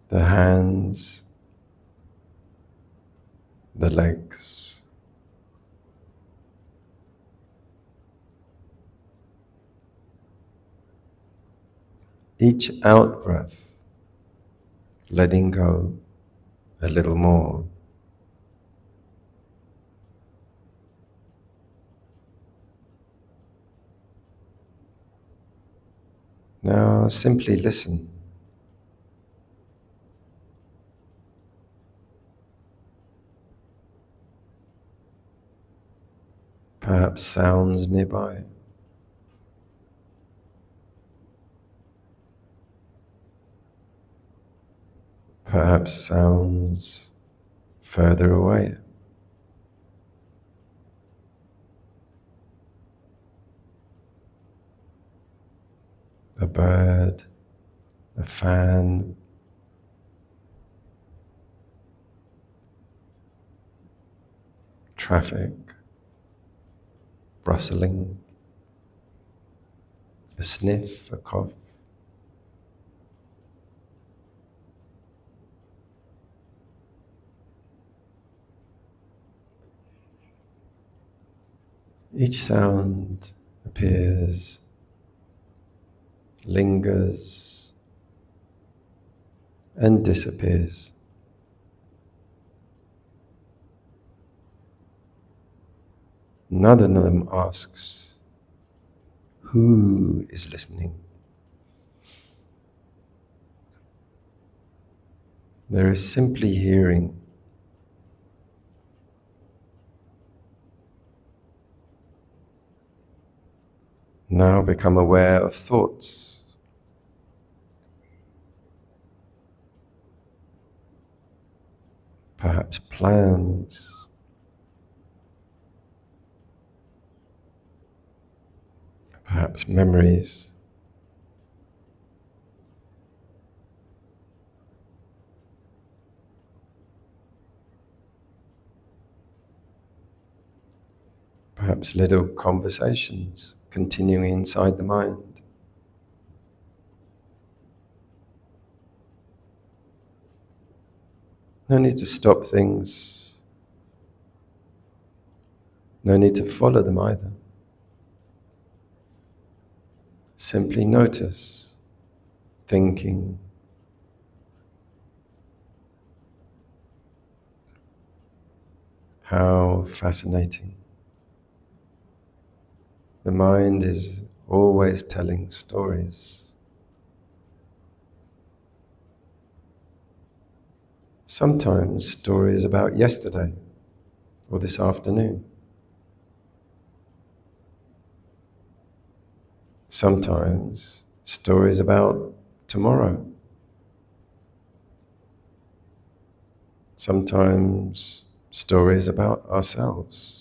the hands, the legs, each out-breath, letting go a little more. Now simply listen. Perhaps sounds nearby. Perhaps sounds further away. A bird, a fan, traffic, rustling, a sniff, a cough. Each sound appears, lingers, and disappears. None of them asks, who is listening? There is simply hearing. Now become aware of thoughts. Perhaps plans. Perhaps memories. Perhaps little conversations continuing inside the mind. No need to stop things. No need to follow them either. Simply notice thinking. How fascinating. The mind is always telling stories. Sometimes stories about yesterday or this afternoon. Sometimes stories about tomorrow. Sometimes stories about ourselves.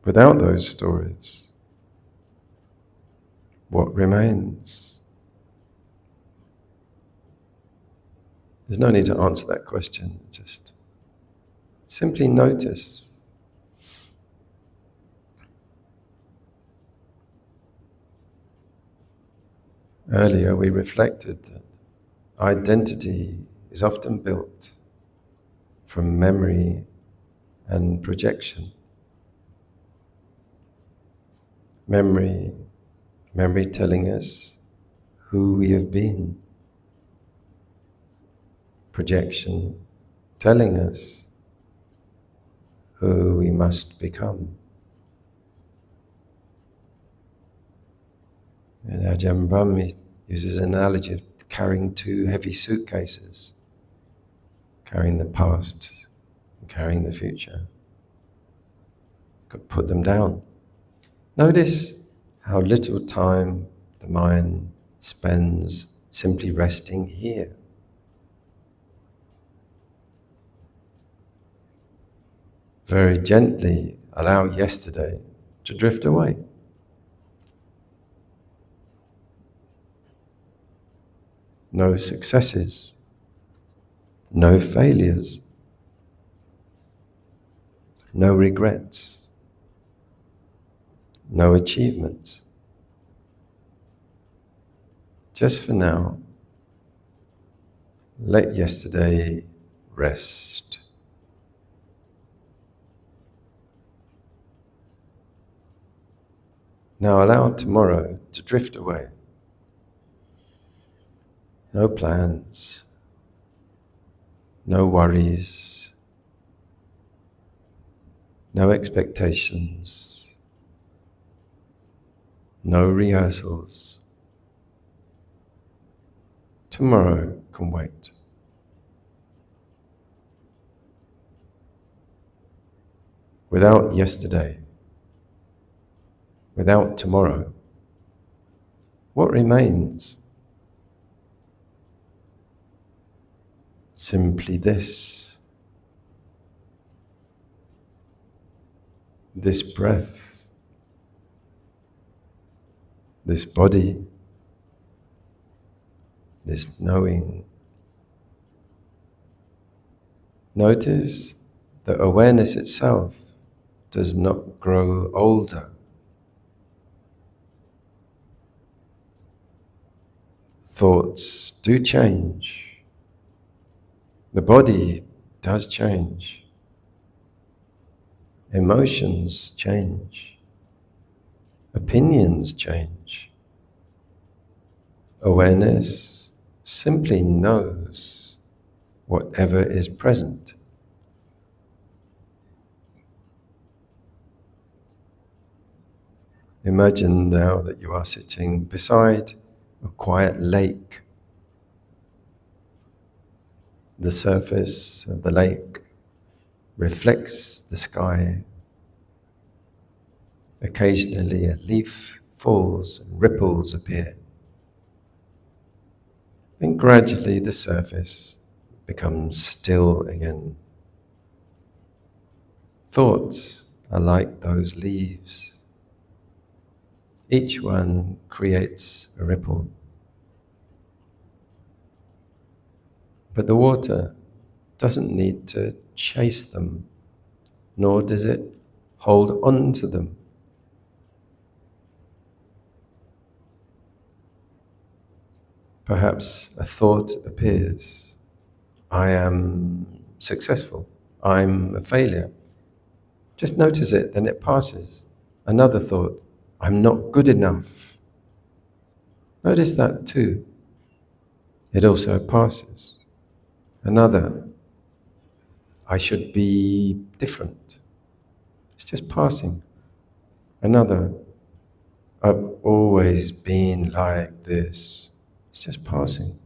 Without those stories, what remains? There's no need to answer that question, just simply notice. Earlier we reflected that identity is often built from memory and projection. Memory telling us who we have been. Projection telling us who we must become. And Ajahn Brahm uses an analogy of carrying two heavy suitcases, carrying the past and carrying the future. Could put them down. Notice how little time the mind spends simply resting here. Very gently allow yesterday to drift away. No successes, no failures, no regrets, no achievements. Just for now, let yesterday rest. Now allow tomorrow to drift away. No plans, no worries, no expectations, no rehearsals. Tomorrow can wait. Without yesterday, without tomorrow, what remains? Simply this breath, this body, this knowing. Notice that awareness itself does not grow older. Thoughts do change. The body does change. Emotions change. Opinions change. Awareness simply knows whatever is present. Imagine now that you are sitting beside a quiet lake. The surface of the lake reflects the sky. Occasionally a leaf falls and ripples appear. Then gradually the surface becomes still again. Thoughts are like those leaves. Each one creates a ripple. But the water doesn't need to chase them, nor does it hold on to them. Perhaps a thought appears. I am successful. I'm a failure. Just notice it, then it passes. Another thought, I'm not good enough. Notice that too. It also passes. Another, I should be different. It's just passing. Another, I've always been like this. It's just passing.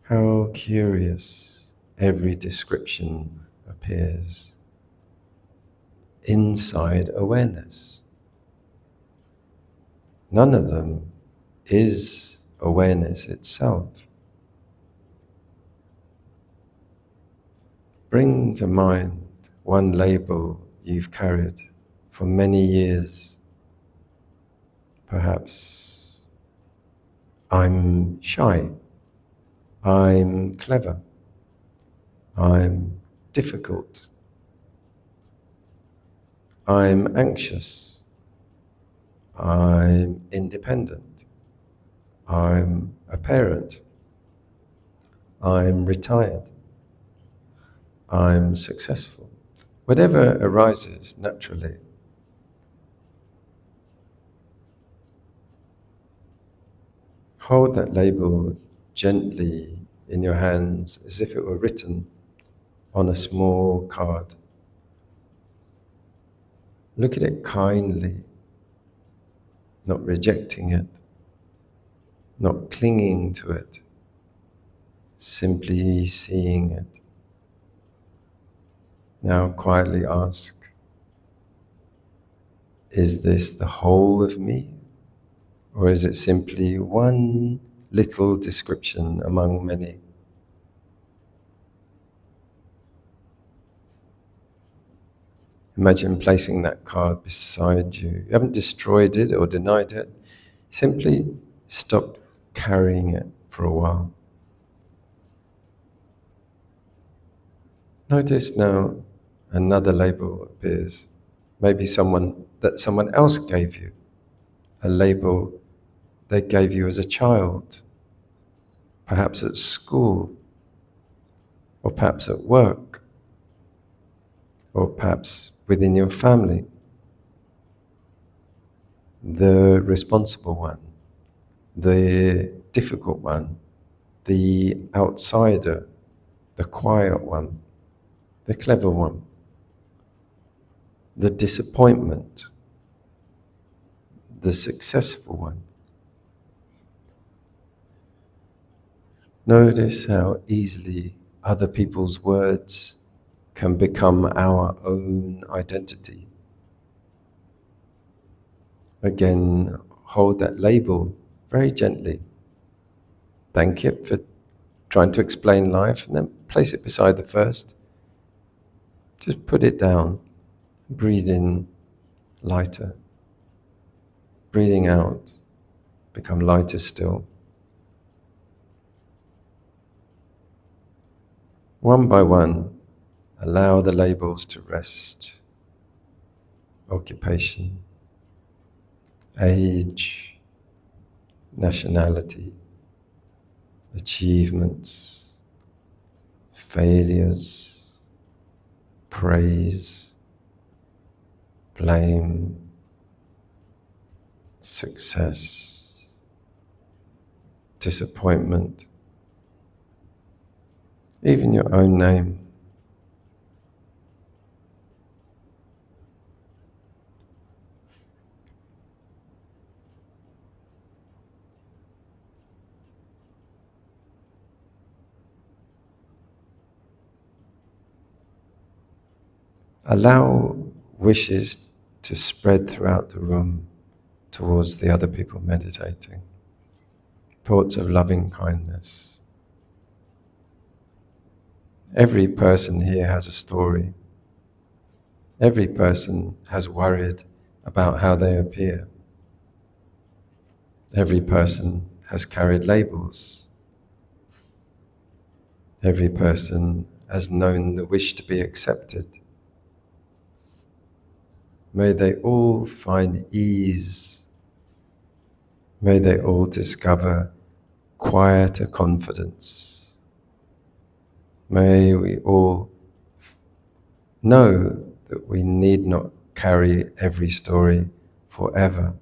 How curious every description appears inside awareness. None of them is awareness itself. Bring to mind one label you've carried for many years. Perhaps, I'm shy, I'm clever, I'm difficult, I'm anxious, I'm independent, I'm a parent, I'm retired, I'm successful. Whatever arises naturally, hold that label gently in your hands as if it were written on a small card. Look at it kindly, not rejecting it, not clinging to it, simply seeing it. Now quietly ask, is this the whole of me? Or is it simply one little description among many? Imagine placing that card beside you. You haven't destroyed it or denied it. Simply stop carrying it for a while. Notice now another label appears. Maybe someone else gave you. A label they gave you as a child. Perhaps at school. Or perhaps at work. Or perhaps within your family. The responsible one, the difficult one, the outsider, the quiet one, the clever one, the disappointment, the successful one. Notice how easily other people's words can become our own identity. Again, hold that label very gently. Thank it for trying to explain life, and then place it beside the first. Just put it down. Breathe in, lighter. Breathing out, become lighter still. One by one, allow the labels to rest. Occupation, age, nationality, achievements, failures, praise, blame, success, disappointment, even your own name. allow wishes to spread throughout the room towards the other people meditating. Thoughts of loving kindness. Every person here has a story. Every person has worried about how they appear. Every person has carried labels. Every person has known the wish to be accepted. May they all find ease. May they all discover quieter confidence. May we all know that we need not carry every story forever.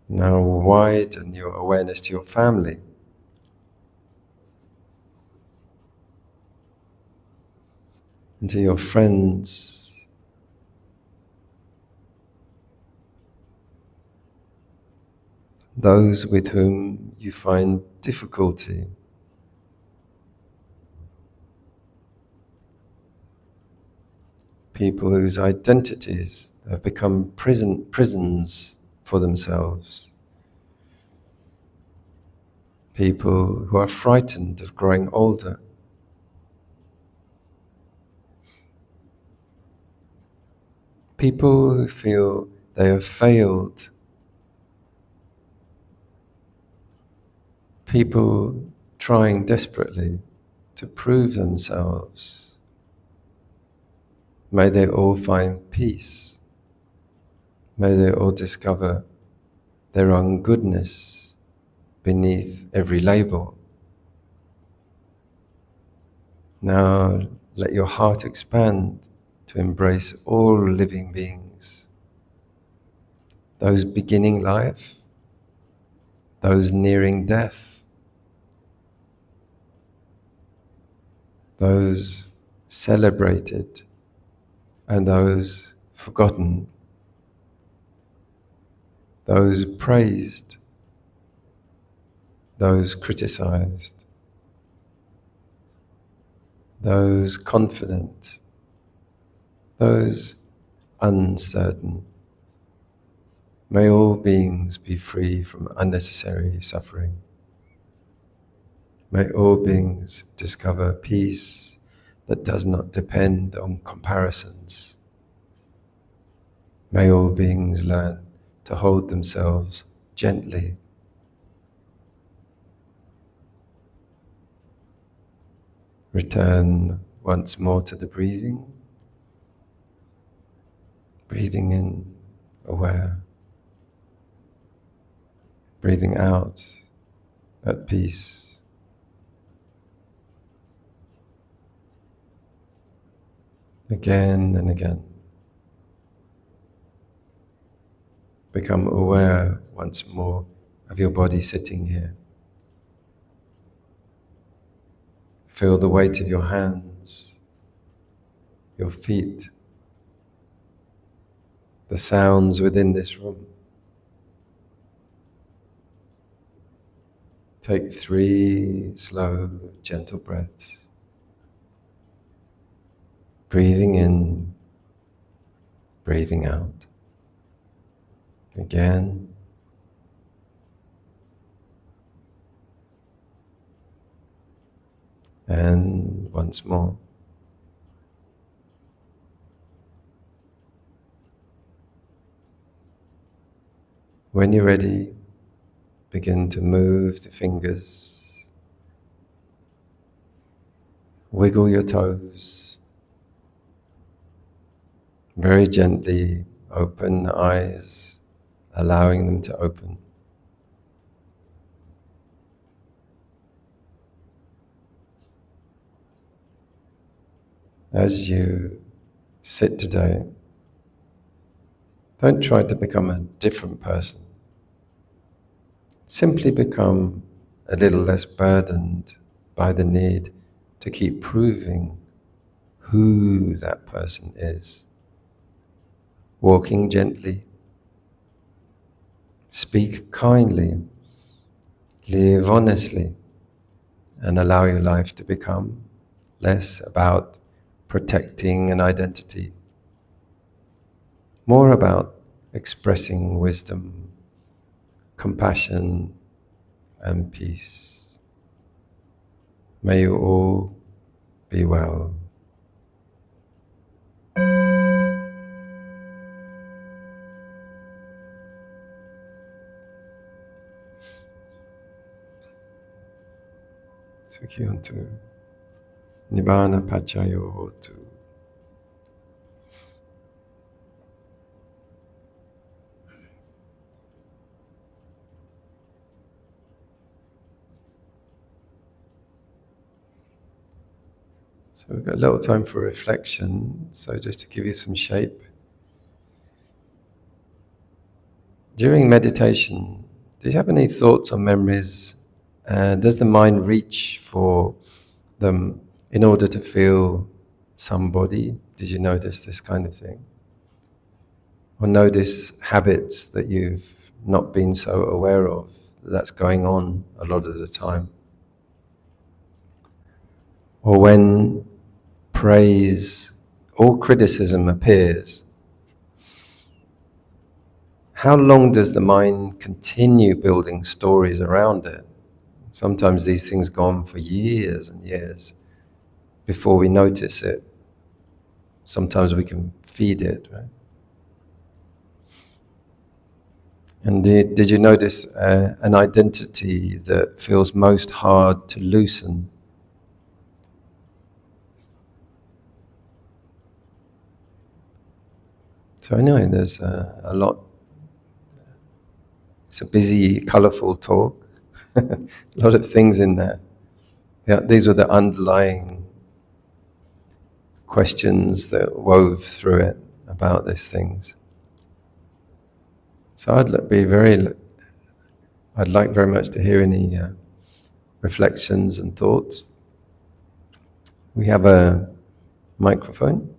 Now widen your awareness to your family. And to your friends. Those with whom you find difficulty. People whose identities have become prisons for themselves. People who are frightened of growing older. People who feel they have failed. People trying desperately to prove themselves. May they all find peace. May they all discover their own goodness beneath every label. Now let your heart expand to embrace all living beings. Those beginning life, those nearing death, those celebrated and those forgotten, those praised, those criticized, those confident, those uncertain. May all beings be free from unnecessary suffering. May all beings discover peace that does not depend on comparisons. May all beings learn to hold themselves gently. Return once more to the breathing. Breathing in, aware. Breathing out, at peace. Again and again. Become aware once more of your body sitting here. Feel the weight of your hands, your feet, the sounds within this room. Take 3 slow, gentle breaths. Breathing in, breathing out. Again. And once more. When you're ready, begin to move the fingers. Wiggle your toes. Very gently open the eyes, allowing them to open. As you sit today, don't try to become a different person. Simply become a little less burdened by the need to keep proving who that person is. Walking gently, speak kindly, live honestly, and allow your life to become less about protecting an identity, more about expressing wisdom, compassion, and peace. May you all be well. Sukhi Hontu. Nibbana Pachayo Hotu. So we've got a little time for reflection, so just to give you some shape. During meditation, do you have any thoughts or memories? Does the mind reach for them in order to feel somebody? Did you notice this kind of thing? Or notice habits that you've not been so aware of, that's going on a lot of the time? Or when praise or criticism appears, how long does the mind continue building stories around it? Sometimes these things go on for years and years before we notice it. Sometimes we can feed it, right? And did you notice an identity that feels most hard to loosen? So anyway, there's a lot. It's a busy, colourful talk. A lot of things in there. Yeah, these are the underlying questions that wove through it about these things. So I'd like very much to hear any reflections and thoughts. We have a microphone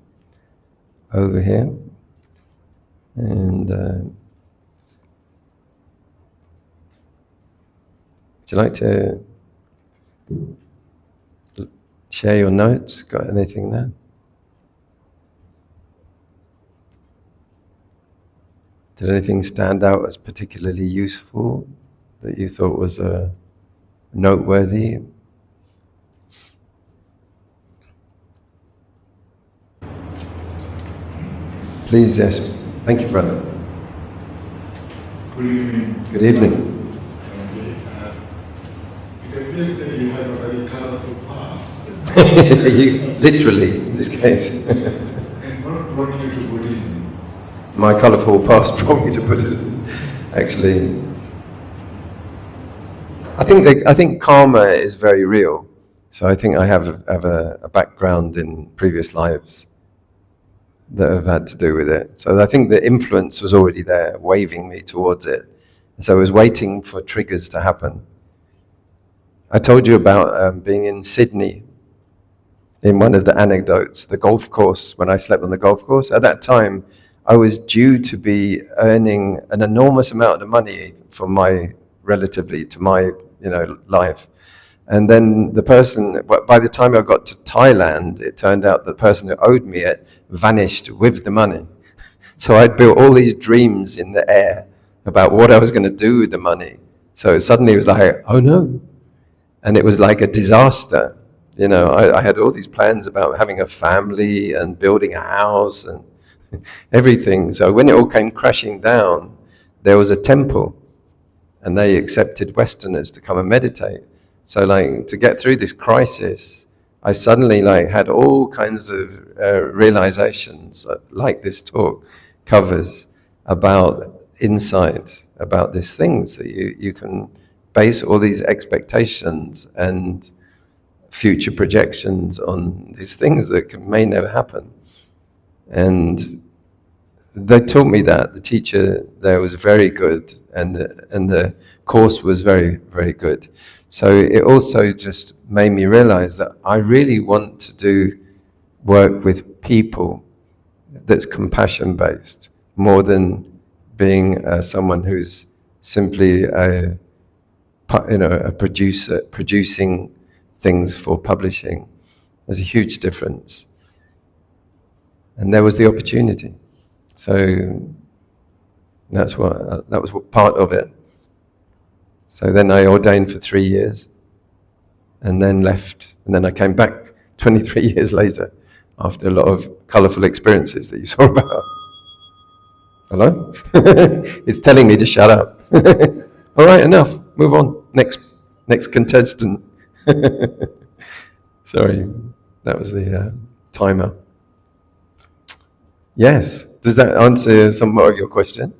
over here, and would you like to share your notes? Got anything there? Did anything stand out as particularly useful that you thought was noteworthy? Please, yes. Thank you, brother. Good evening. Good evening. It appears that you have a very colorful past. Literally, in this case. And what brought you to Buddhism? My colourful past brought me to Buddhism. Actually, I think karma is very real. So I think I have a background in previous lives that have had to do with it. So I think the influence was already there, waving me towards it. So I was waiting for triggers to happen. I told you about being in Sydney in one of the anecdotes, the golf course, when I slept on the golf course. At that time, I was due to be earning an enormous amount of money for relatively to my life. And then the person, by the time I got to Thailand, it turned out the person who owed me it vanished with the money. So I'd built all these dreams in the air about what I was going to do with the money. So suddenly it was like, oh no. And it was like a disaster. I had all these plans about having a family and building a house and everything. So when it all came crashing down, there was a temple and they accepted Westerners to come and meditate. So to get through this crisis, I suddenly had all kinds of realizations, like this talk covers, about insight, about these things that you can base all these expectations and future projections on these things that may never happen. And they taught me that. The teacher there was very good, and the course was very, very good. So it also just made me realize that I really want to do work with people that's compassion-based, more than being someone who's simply a producer, producing things for publishing. There's a huge difference. And there was the opportunity. So that was what part of it. So then I ordained for 3 years and then left. And then I came back 23 years later after a lot of colourful experiences that you saw about. Hello? It's telling me to shut up. All right, enough. Move on. Next contestant. Sorry, that was the timer. Yes. Does that answer some more of your question?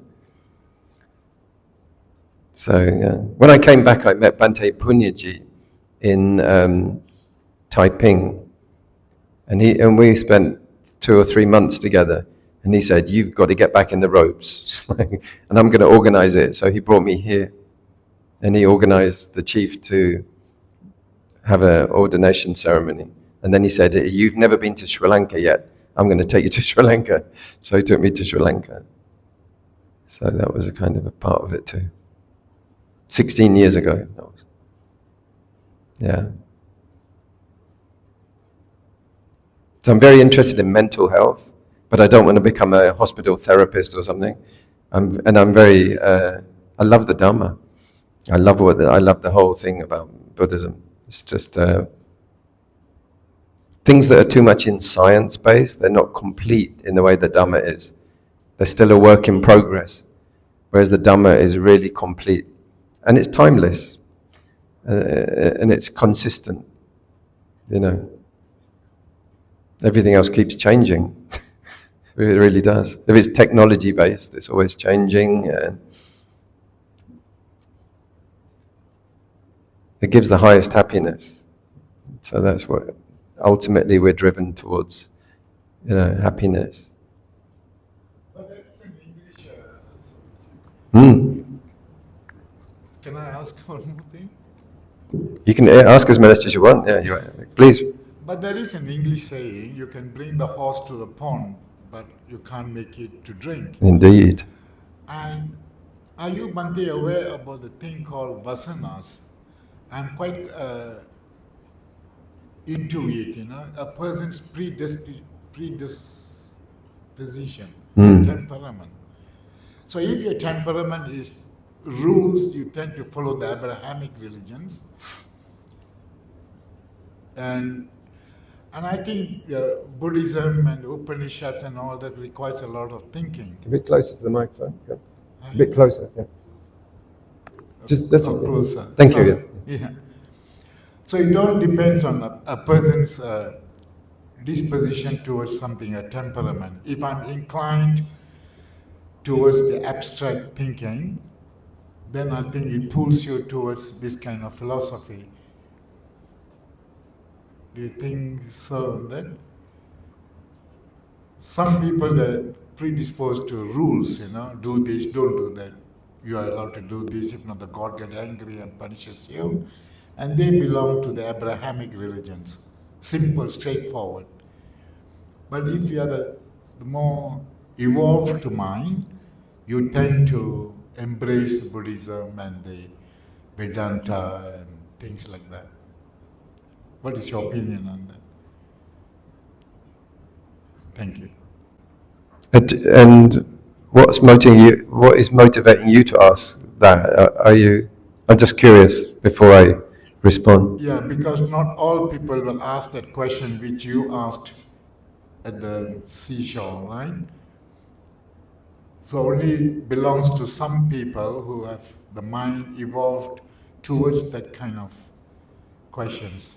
So, yeah. When I came back, I met Bhante Punyaji in Taiping. And we spent 2 or 3 months together. And he said, you've got to get back in the ropes. And I'm going to organize it. So he brought me here. And he organized the chief to have an ordination ceremony. And then he said, you've never been to Sri Lanka yet. I'm going to take you to Sri Lanka. So he took me to Sri Lanka. So that was a kind of a part of it too. 16 years ago, that was. Yeah. So I'm very interested in mental health, but I don't want to become a hospital therapist or something. I love the Dhamma. I love the whole thing about Buddhism. It's just things that are too much in science-based, they're not complete in the way the Dhamma is. They're still a work in progress, whereas the Dhamma is really complete. And it's timeless, and it's consistent, you know. Everything else keeps changing. It really does. If it's technology-based, it's always changing. It gives the highest happiness. So that's what ultimately we're driven towards, you know, happiness. But that's in English. Can I ask one more thing? You can ask as much as you want. Yeah, please. But there is an English saying, you can bring the horse to the pond, but you can't make it to drink. Indeed. And are you, Bhante, aware about the thing called vasanas? I'm quite into it, you know, a person's predisposition, temperament. So if your temperament is rules, you tend to follow the Abrahamic religions. And I think Buddhism and Upanishads and all that requires a lot of thinking. A bit closer to the microphone. Yeah. A bit closer. Yeah. Just that's closer. Thank you. Yeah. So it all depends on a person's disposition towards something, a temperament. If I'm inclined towards the abstract thinking, then I think it pulls you towards this kind of philosophy. Do you think so? Then some people are predisposed to rules, you know, do this, don't do that. You are allowed to do this, if not the God gets angry and punishes you. And they belong to the Abrahamic religions. Simple, straightforward. But if you are the more evolved mind, you tend to embrace Buddhism and the Vedanta and things like that. What is your opinion on that? Thank you. And what is motivating you to ask that? I'm just curious before I respond. Yeah, because not all people will ask that question which you asked at the seashore, right? So only belongs to some people who have the mind evolved towards that kind of questions.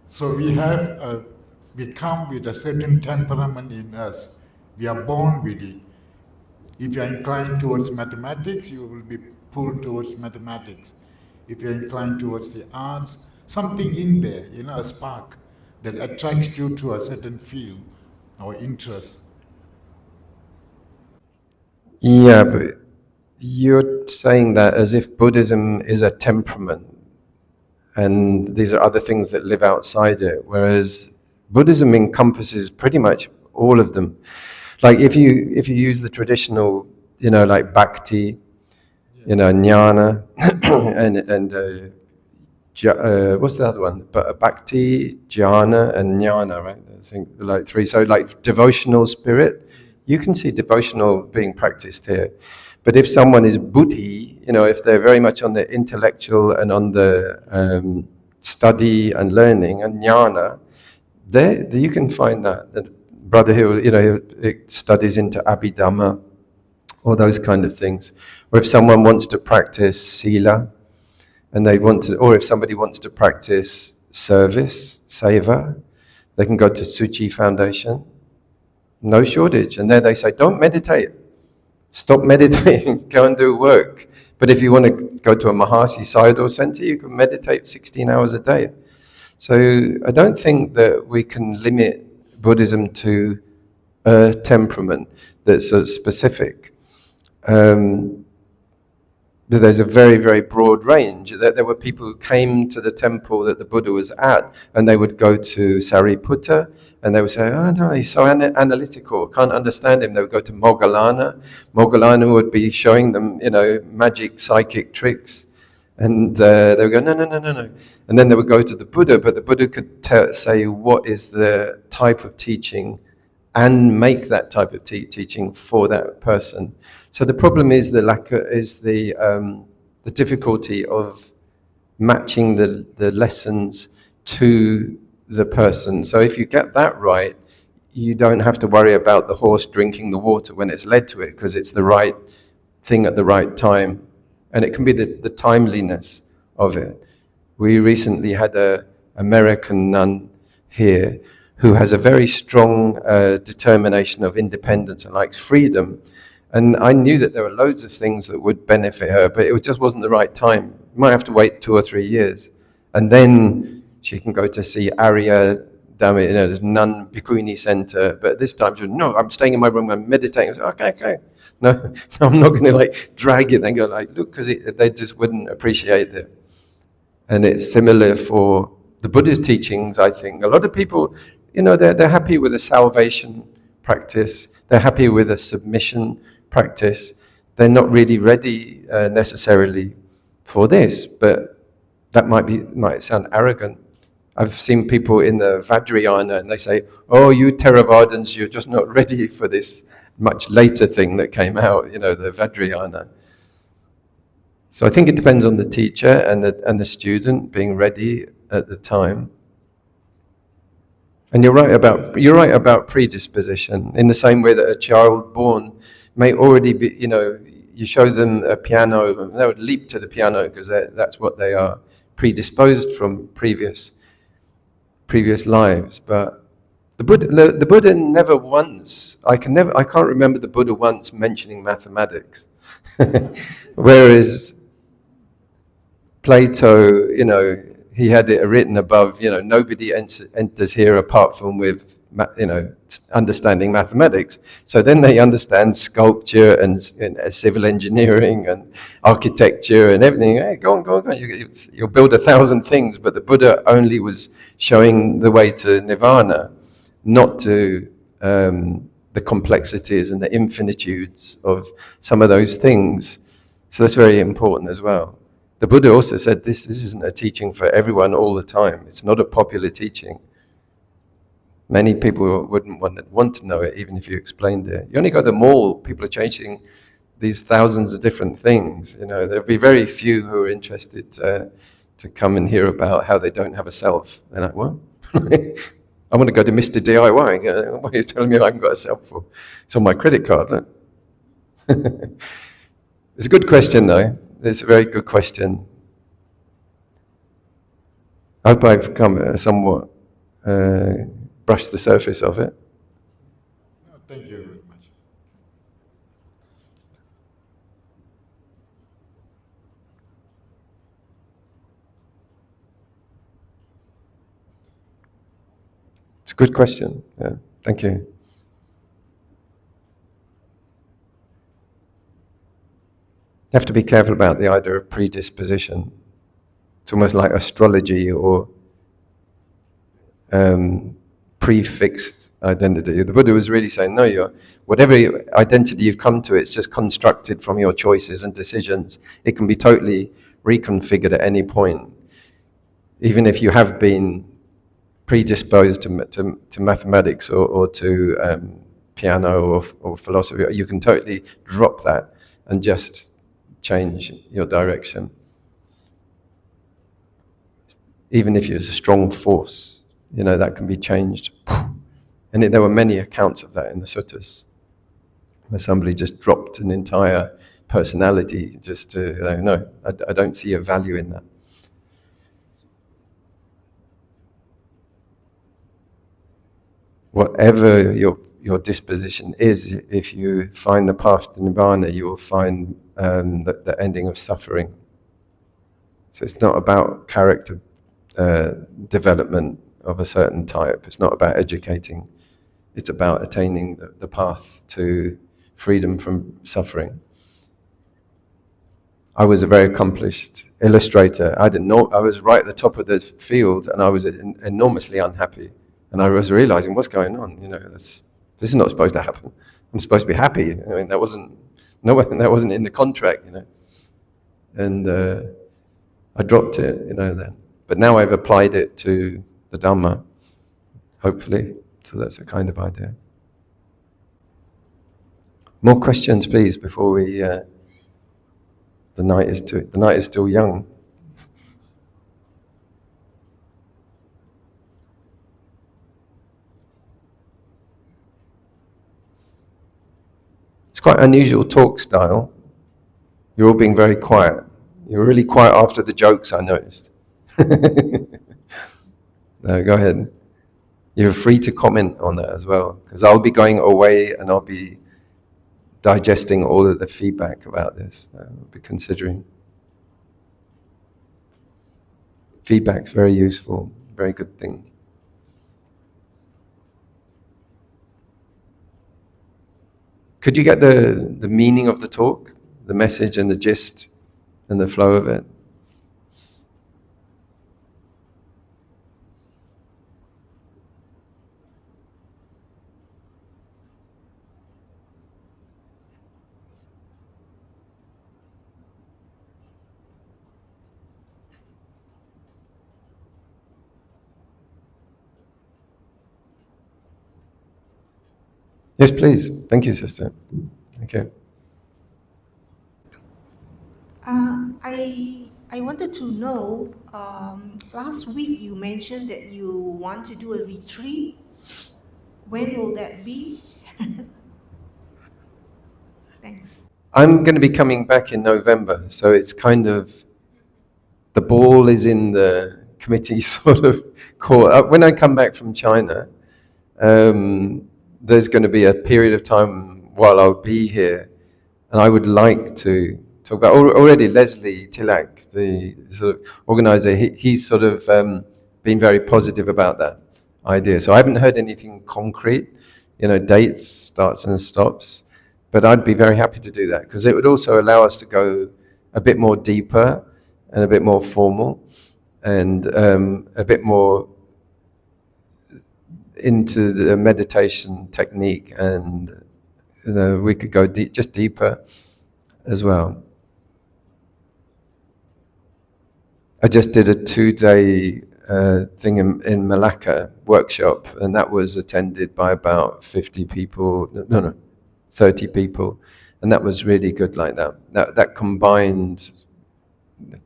So we come with a certain temperament in us. We are born with it. If you are inclined towards mathematics, you will be pulled towards mathematics. If you are inclined towards the arts, something in there, you know, a spark that attracts you to a certain field or interest. Yeah, but you're saying that as if Buddhism is a temperament and these are other things that live outside it, whereas Buddhism encompasses pretty much all of them. Like if you use the traditional, you know, like bhakti, you know, jnana, and what's the other one? Bhakti, jhana, and jnana, right? I think like three. So like devotional spirit, you can see devotional being practiced here. But if someone is buddhi, if they're very much on the intellectual and on the study and learning and jnana, there you can find that. The brother who studies into abhidhamma, all those kind of things. Or if someone wants to practice sila, and or if somebody wants to practice service, seva, they can go to Suchi Foundation. No shortage. And there they say, don't meditate. Stop meditating. Go and do work. But if you want to go to a Mahasi Sayadaw center, you can meditate 16 hours a day. So I don't think that we can limit Buddhism to a temperament that's specific. There's a very, very broad range. There were people who came to the temple that the Buddha was at, and they would go to Sariputta, and they would say, oh no, he's so analytical, can't understand him. They would go to Moggallana. Moggallana would be showing them, magic, psychic tricks. And they would go, no. And then they would go to the Buddha, but the Buddha could say what is the type of teaching and make that type of teaching for that person. So the problem is the difficulty of matching the lessons to the person. So if you get that right, you don't have to worry about the horse drinking the water when it's led to it, because it's the right thing at the right time. And it can be the timeliness of it. We recently had an American nun here who has a very strong determination of independence and likes freedom. And I knew that there were loads of things that would benefit her, but it just wasn't the right time. You might have to wait 2 or 3 years. And then she can go to see Arya, there's nun Bhikkhuni center. But this time she said, no, I'm staying in my room, I'm meditating. I said, okay. No, I'm not going to drag it and go look, because they just wouldn't appreciate it. And it's similar for the Buddhist teachings, I think. A lot of people, they're happy with a salvation practice. They're happy with a submission practice. They're not really ready necessarily for this, but that might sound arrogant. I've seen people in the Vajrayana and they say, oh, you Theravadins, you're just not ready for this much later thing that came out, the Vajrayana. So I think it depends on the teacher and the student being ready at the time. And you're right about predisposition, in the same way that a child born may already be, you show them a piano, and they would leap to the piano because that's what they are predisposed from previous lives. But the Buddha never once, I can't remember the Buddha once mentioning mathematics. Whereas Plato, he had it written above, nobody enters here apart from with, understanding mathematics. So then they understand sculpture and civil engineering and architecture and everything. Hey, go on. You'll build 1,000 things, but the Buddha only was showing the way to nirvana, not to the complexities and the infinitudes of some of those things. So that's very important as well. The Buddha also said this isn't a teaching for everyone all the time. It's not a popular teaching. Many people wouldn't want to know it, even if you explained it. You only go to the mall, people are chasing these thousands of different things. There'll be very few who are interested to come and hear about how they don't have a self. They're like, what? I want to go to Mr. DIY. What are you telling me I haven't got a self for? It's on my credit card. Look. It's a good question, though. It's a very good question. I hope I've come somewhat brushed the surface of it. No, thank you very much. It's a good question. Yeah, thank you. You have to be careful about the idea of predisposition. It's almost like astrology or prefixed identity. The Buddha was really saying, no, whatever identity you've come to, it's just constructed from your choices and decisions. It can be totally reconfigured at any point. even if you have been predisposed to mathematics or to piano or philosophy, you can totally drop that and just change your direction. Even if it's a strong force, that can be changed. And there were many accounts of that in the suttas, where somebody just dropped an entire personality just to, no, I don't see a value in that. Whatever your disposition is, if you find the path to Nibbana, you will find the ending of suffering. So it's not about character development of a certain type. It's not about educating. It's about attaining the path to freedom from suffering. I was a very accomplished illustrator. I was right at the top of the field, and I was enormously unhappy. And I was realizing, what's going on? This is not supposed to happen. I'm supposed to be happy. That wasn't in the contract. And I dropped it. Then. But now I've applied it to the Dhamma, hopefully. So that's a kind of idea. More questions, please, before we. The night is still young. It's quite unusual talk style. You're all being very quiet. You're really quiet after the jokes, I noticed. No, go ahead. You're free to comment on that as well, because I'll be going away and I'll be digesting all of the feedback about this. I'll be considering. Feedback's very useful, very good thing. Could you get the meaning of the talk, the message and the gist and the flow of it? Yes, please. Thank you, sister. Okay. I wanted to know, last week you mentioned that you want to do a retreat. When will that be? Thanks. I'm going to be coming back in November, so it's kind of, the ball is in the committee sort of court. When I come back from China, there's going to be a period of time while I'll be here, and I would like to talk about, already Leslie Tilak, the sort of organizer, he's sort of been very positive about that idea. So I haven't heard anything concrete, dates, starts and stops, but I'd be very happy to do that, because it would also allow us to go a bit more deeper and a bit more formal and a bit more into the meditation technique, and we could go just deeper as well. I just did a 2-day thing in Malacca workshop, and that was attended by about 50 people, 30 people, and that was really good like that. That combined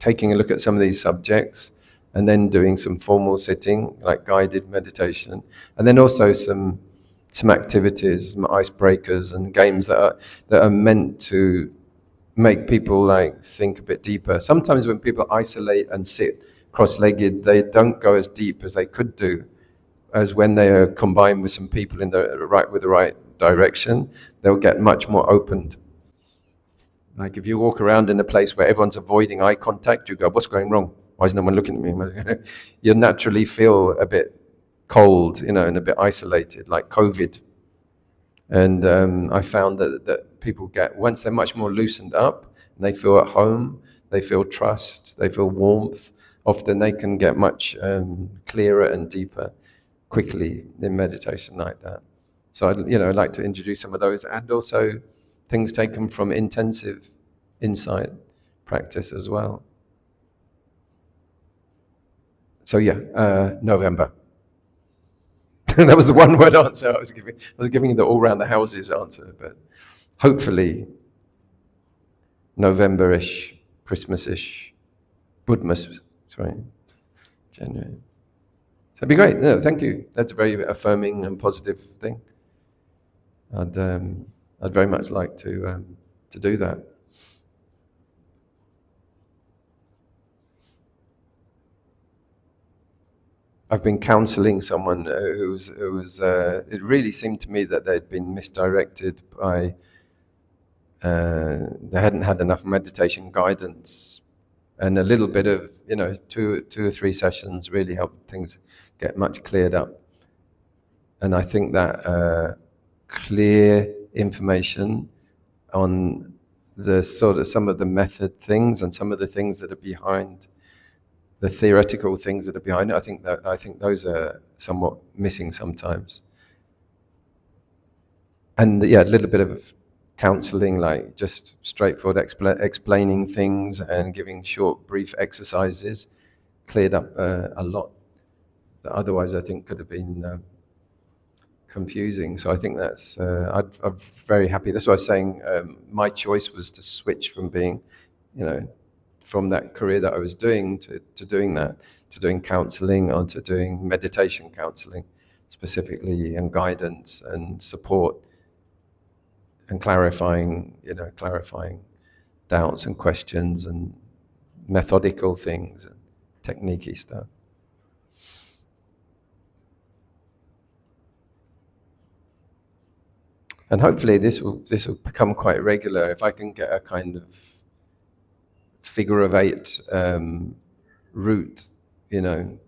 taking a look at some of these subjects and then doing some formal sitting, like guided meditation, and then also some activities, some icebreakers and games that are meant to make people think a bit deeper. Sometimes when people isolate and sit cross-legged, they don't go as deep as they could do, as when they are combined with some people with the right direction, they'll get much more opened. Like if you walk around in a place where everyone's avoiding eye contact, you go, what's going wrong? Why is no one looking at me? You naturally feel a bit cold, and a bit isolated, like COVID. And I found that people get, once they're much more loosened up, and they feel at home, they feel trust, they feel warmth, often they can get much clearer and deeper quickly in meditation like that. So I'd like to introduce some of those, and also things taken from intensive insight practice as well. So yeah, November. That was the one-word answer I was giving. I was giving the all-round-the-houses answer, but hopefully November-ish, Christmas-ish, Budmas, sorry, January. So it'd be great. No, thank you. That's a very affirming and positive thing. I'd very much like to do that. I've been counselling someone who was. It really seemed to me that they'd been misdirected by. They hadn't had enough meditation guidance, and a little bit of, two or three sessions really helped things get much cleared up. And I think that clear information on the sort of some of the method things and some of the things that are behind the theoretical things that are behind it, I think those are somewhat missing sometimes. And yeah, a little bit of counseling, like just straightforward explaining things and giving short, brief exercises, cleared up a lot that otherwise I think could have been confusing. So I think that's, I'm very happy. That's why I was saying my choice was to switch from being, from that career that I was doing to doing that, to doing counseling, or to doing meditation counseling specifically, and guidance and support and clarifying doubts and questions and methodical things and technique-y stuff. And hopefully this will become quite regular if I can get a kind of figure of 8 route. The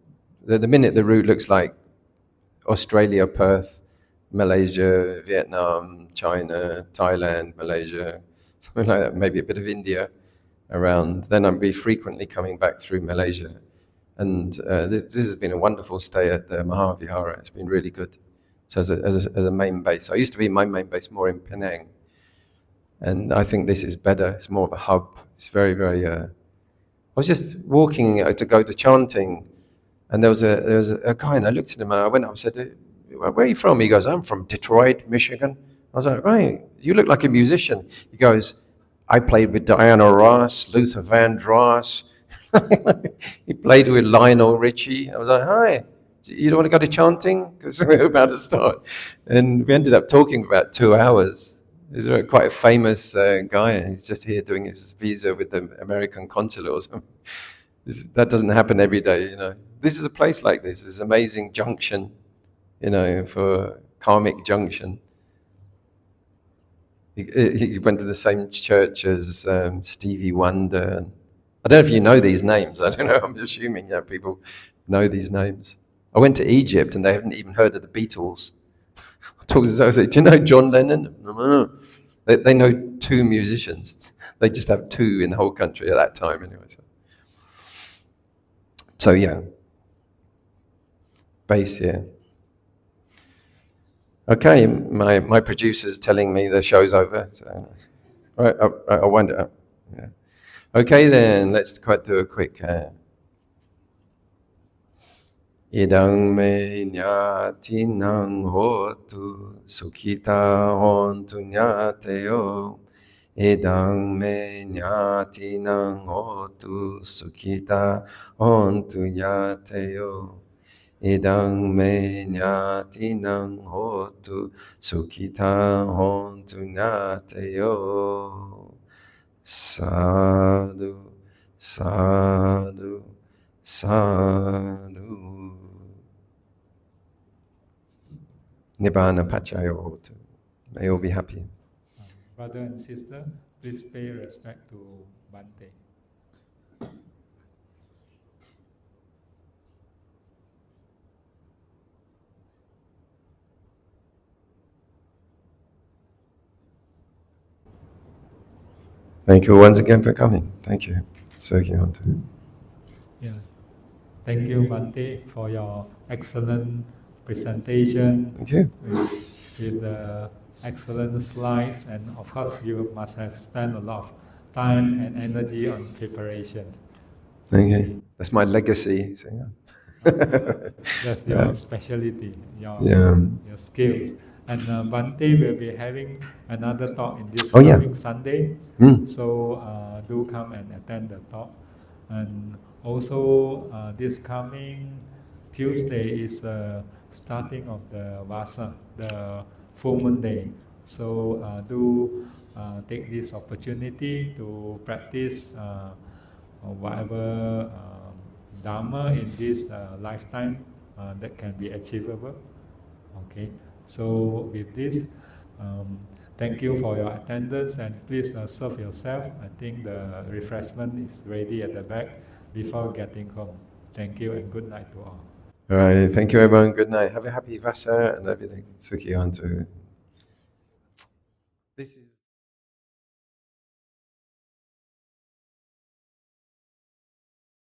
minute the route looks like Australia, Perth, Malaysia, Vietnam, China, Thailand, Malaysia, something like that, maybe a bit of India around, then I'll be frequently coming back through Malaysia. And this has been a wonderful stay at the Maha Vihara. It's been really good. So as a main base. I used to be my main base more in Penang. And I think this is better. It's more of a hub. It's very, very... I was just walking to go to chanting, and there was a guy, and I looked at him, and I went up and said, "Where are you from?" He goes, "I'm from Detroit, Michigan." I was like, "Right, you look like a musician." He goes, "I played with Diana Ross, Luther Vandross." He played with Lionel Richie. I was like, "Hi, you don't want to go to chanting?" Because we're about to start. And we ended up talking for about 2 hours. He's quite a famous guy. He's just here doing his visa with the American consulate or something. That doesn't happen every day, This is a place like this. It's an amazing junction, for karmic junction. He went to the same church as Stevie Wonder. I don't know if you know these names. I don't know. I'm assuming that people know these names. I went to Egypt and they haven't even heard of the Beatles. I said, "Do you know John Lennon?" No. They know 2 musicians. They just have 2 in the whole country at that time anyway. So yeah, base here. Okay, my producer's telling me the show's over. So, right, I'll wind it up. Yeah. Okay then, let's quite do a quick... Idang me nyatinang hotu sukhita hontu nyateo. Idang me nyatinang hotu sukhita hontu nyateo. Idang me nyatinang hotu sukhita hontu nyateo. Sadhu, sadhu, sadhu. Nibbana Pachayo Hotu. May you all be happy. Brother and sister, please pay respect to Bhante. Thank you once again for coming. Thank you. Sokihontu. Yes. Thank you, Bhante, for your excellent presentation. Thank you. With excellent slides, and of course you must have spent a lot of time and energy on preparation. Thank you. That's my legacy. So, yeah. That's your Right. specialty, your Yeah. your skills. And Bhante will be having another talk in this Oh, yeah. coming Sunday. Mm. So do come and attend the talk. And also this coming Tuesday is starting of the Vasa, the full moon day. So do take this opportunity to practice whatever Dharma in this lifetime that can be achievable. Okay, so with this, thank you for your attendance and please serve yourself. I think the refreshment is ready at the back before getting home. Thank you and good night to all. All right. Thank you, everyone. Good night. Have a happy Vasa and everything. Sukhi Hantu. This is.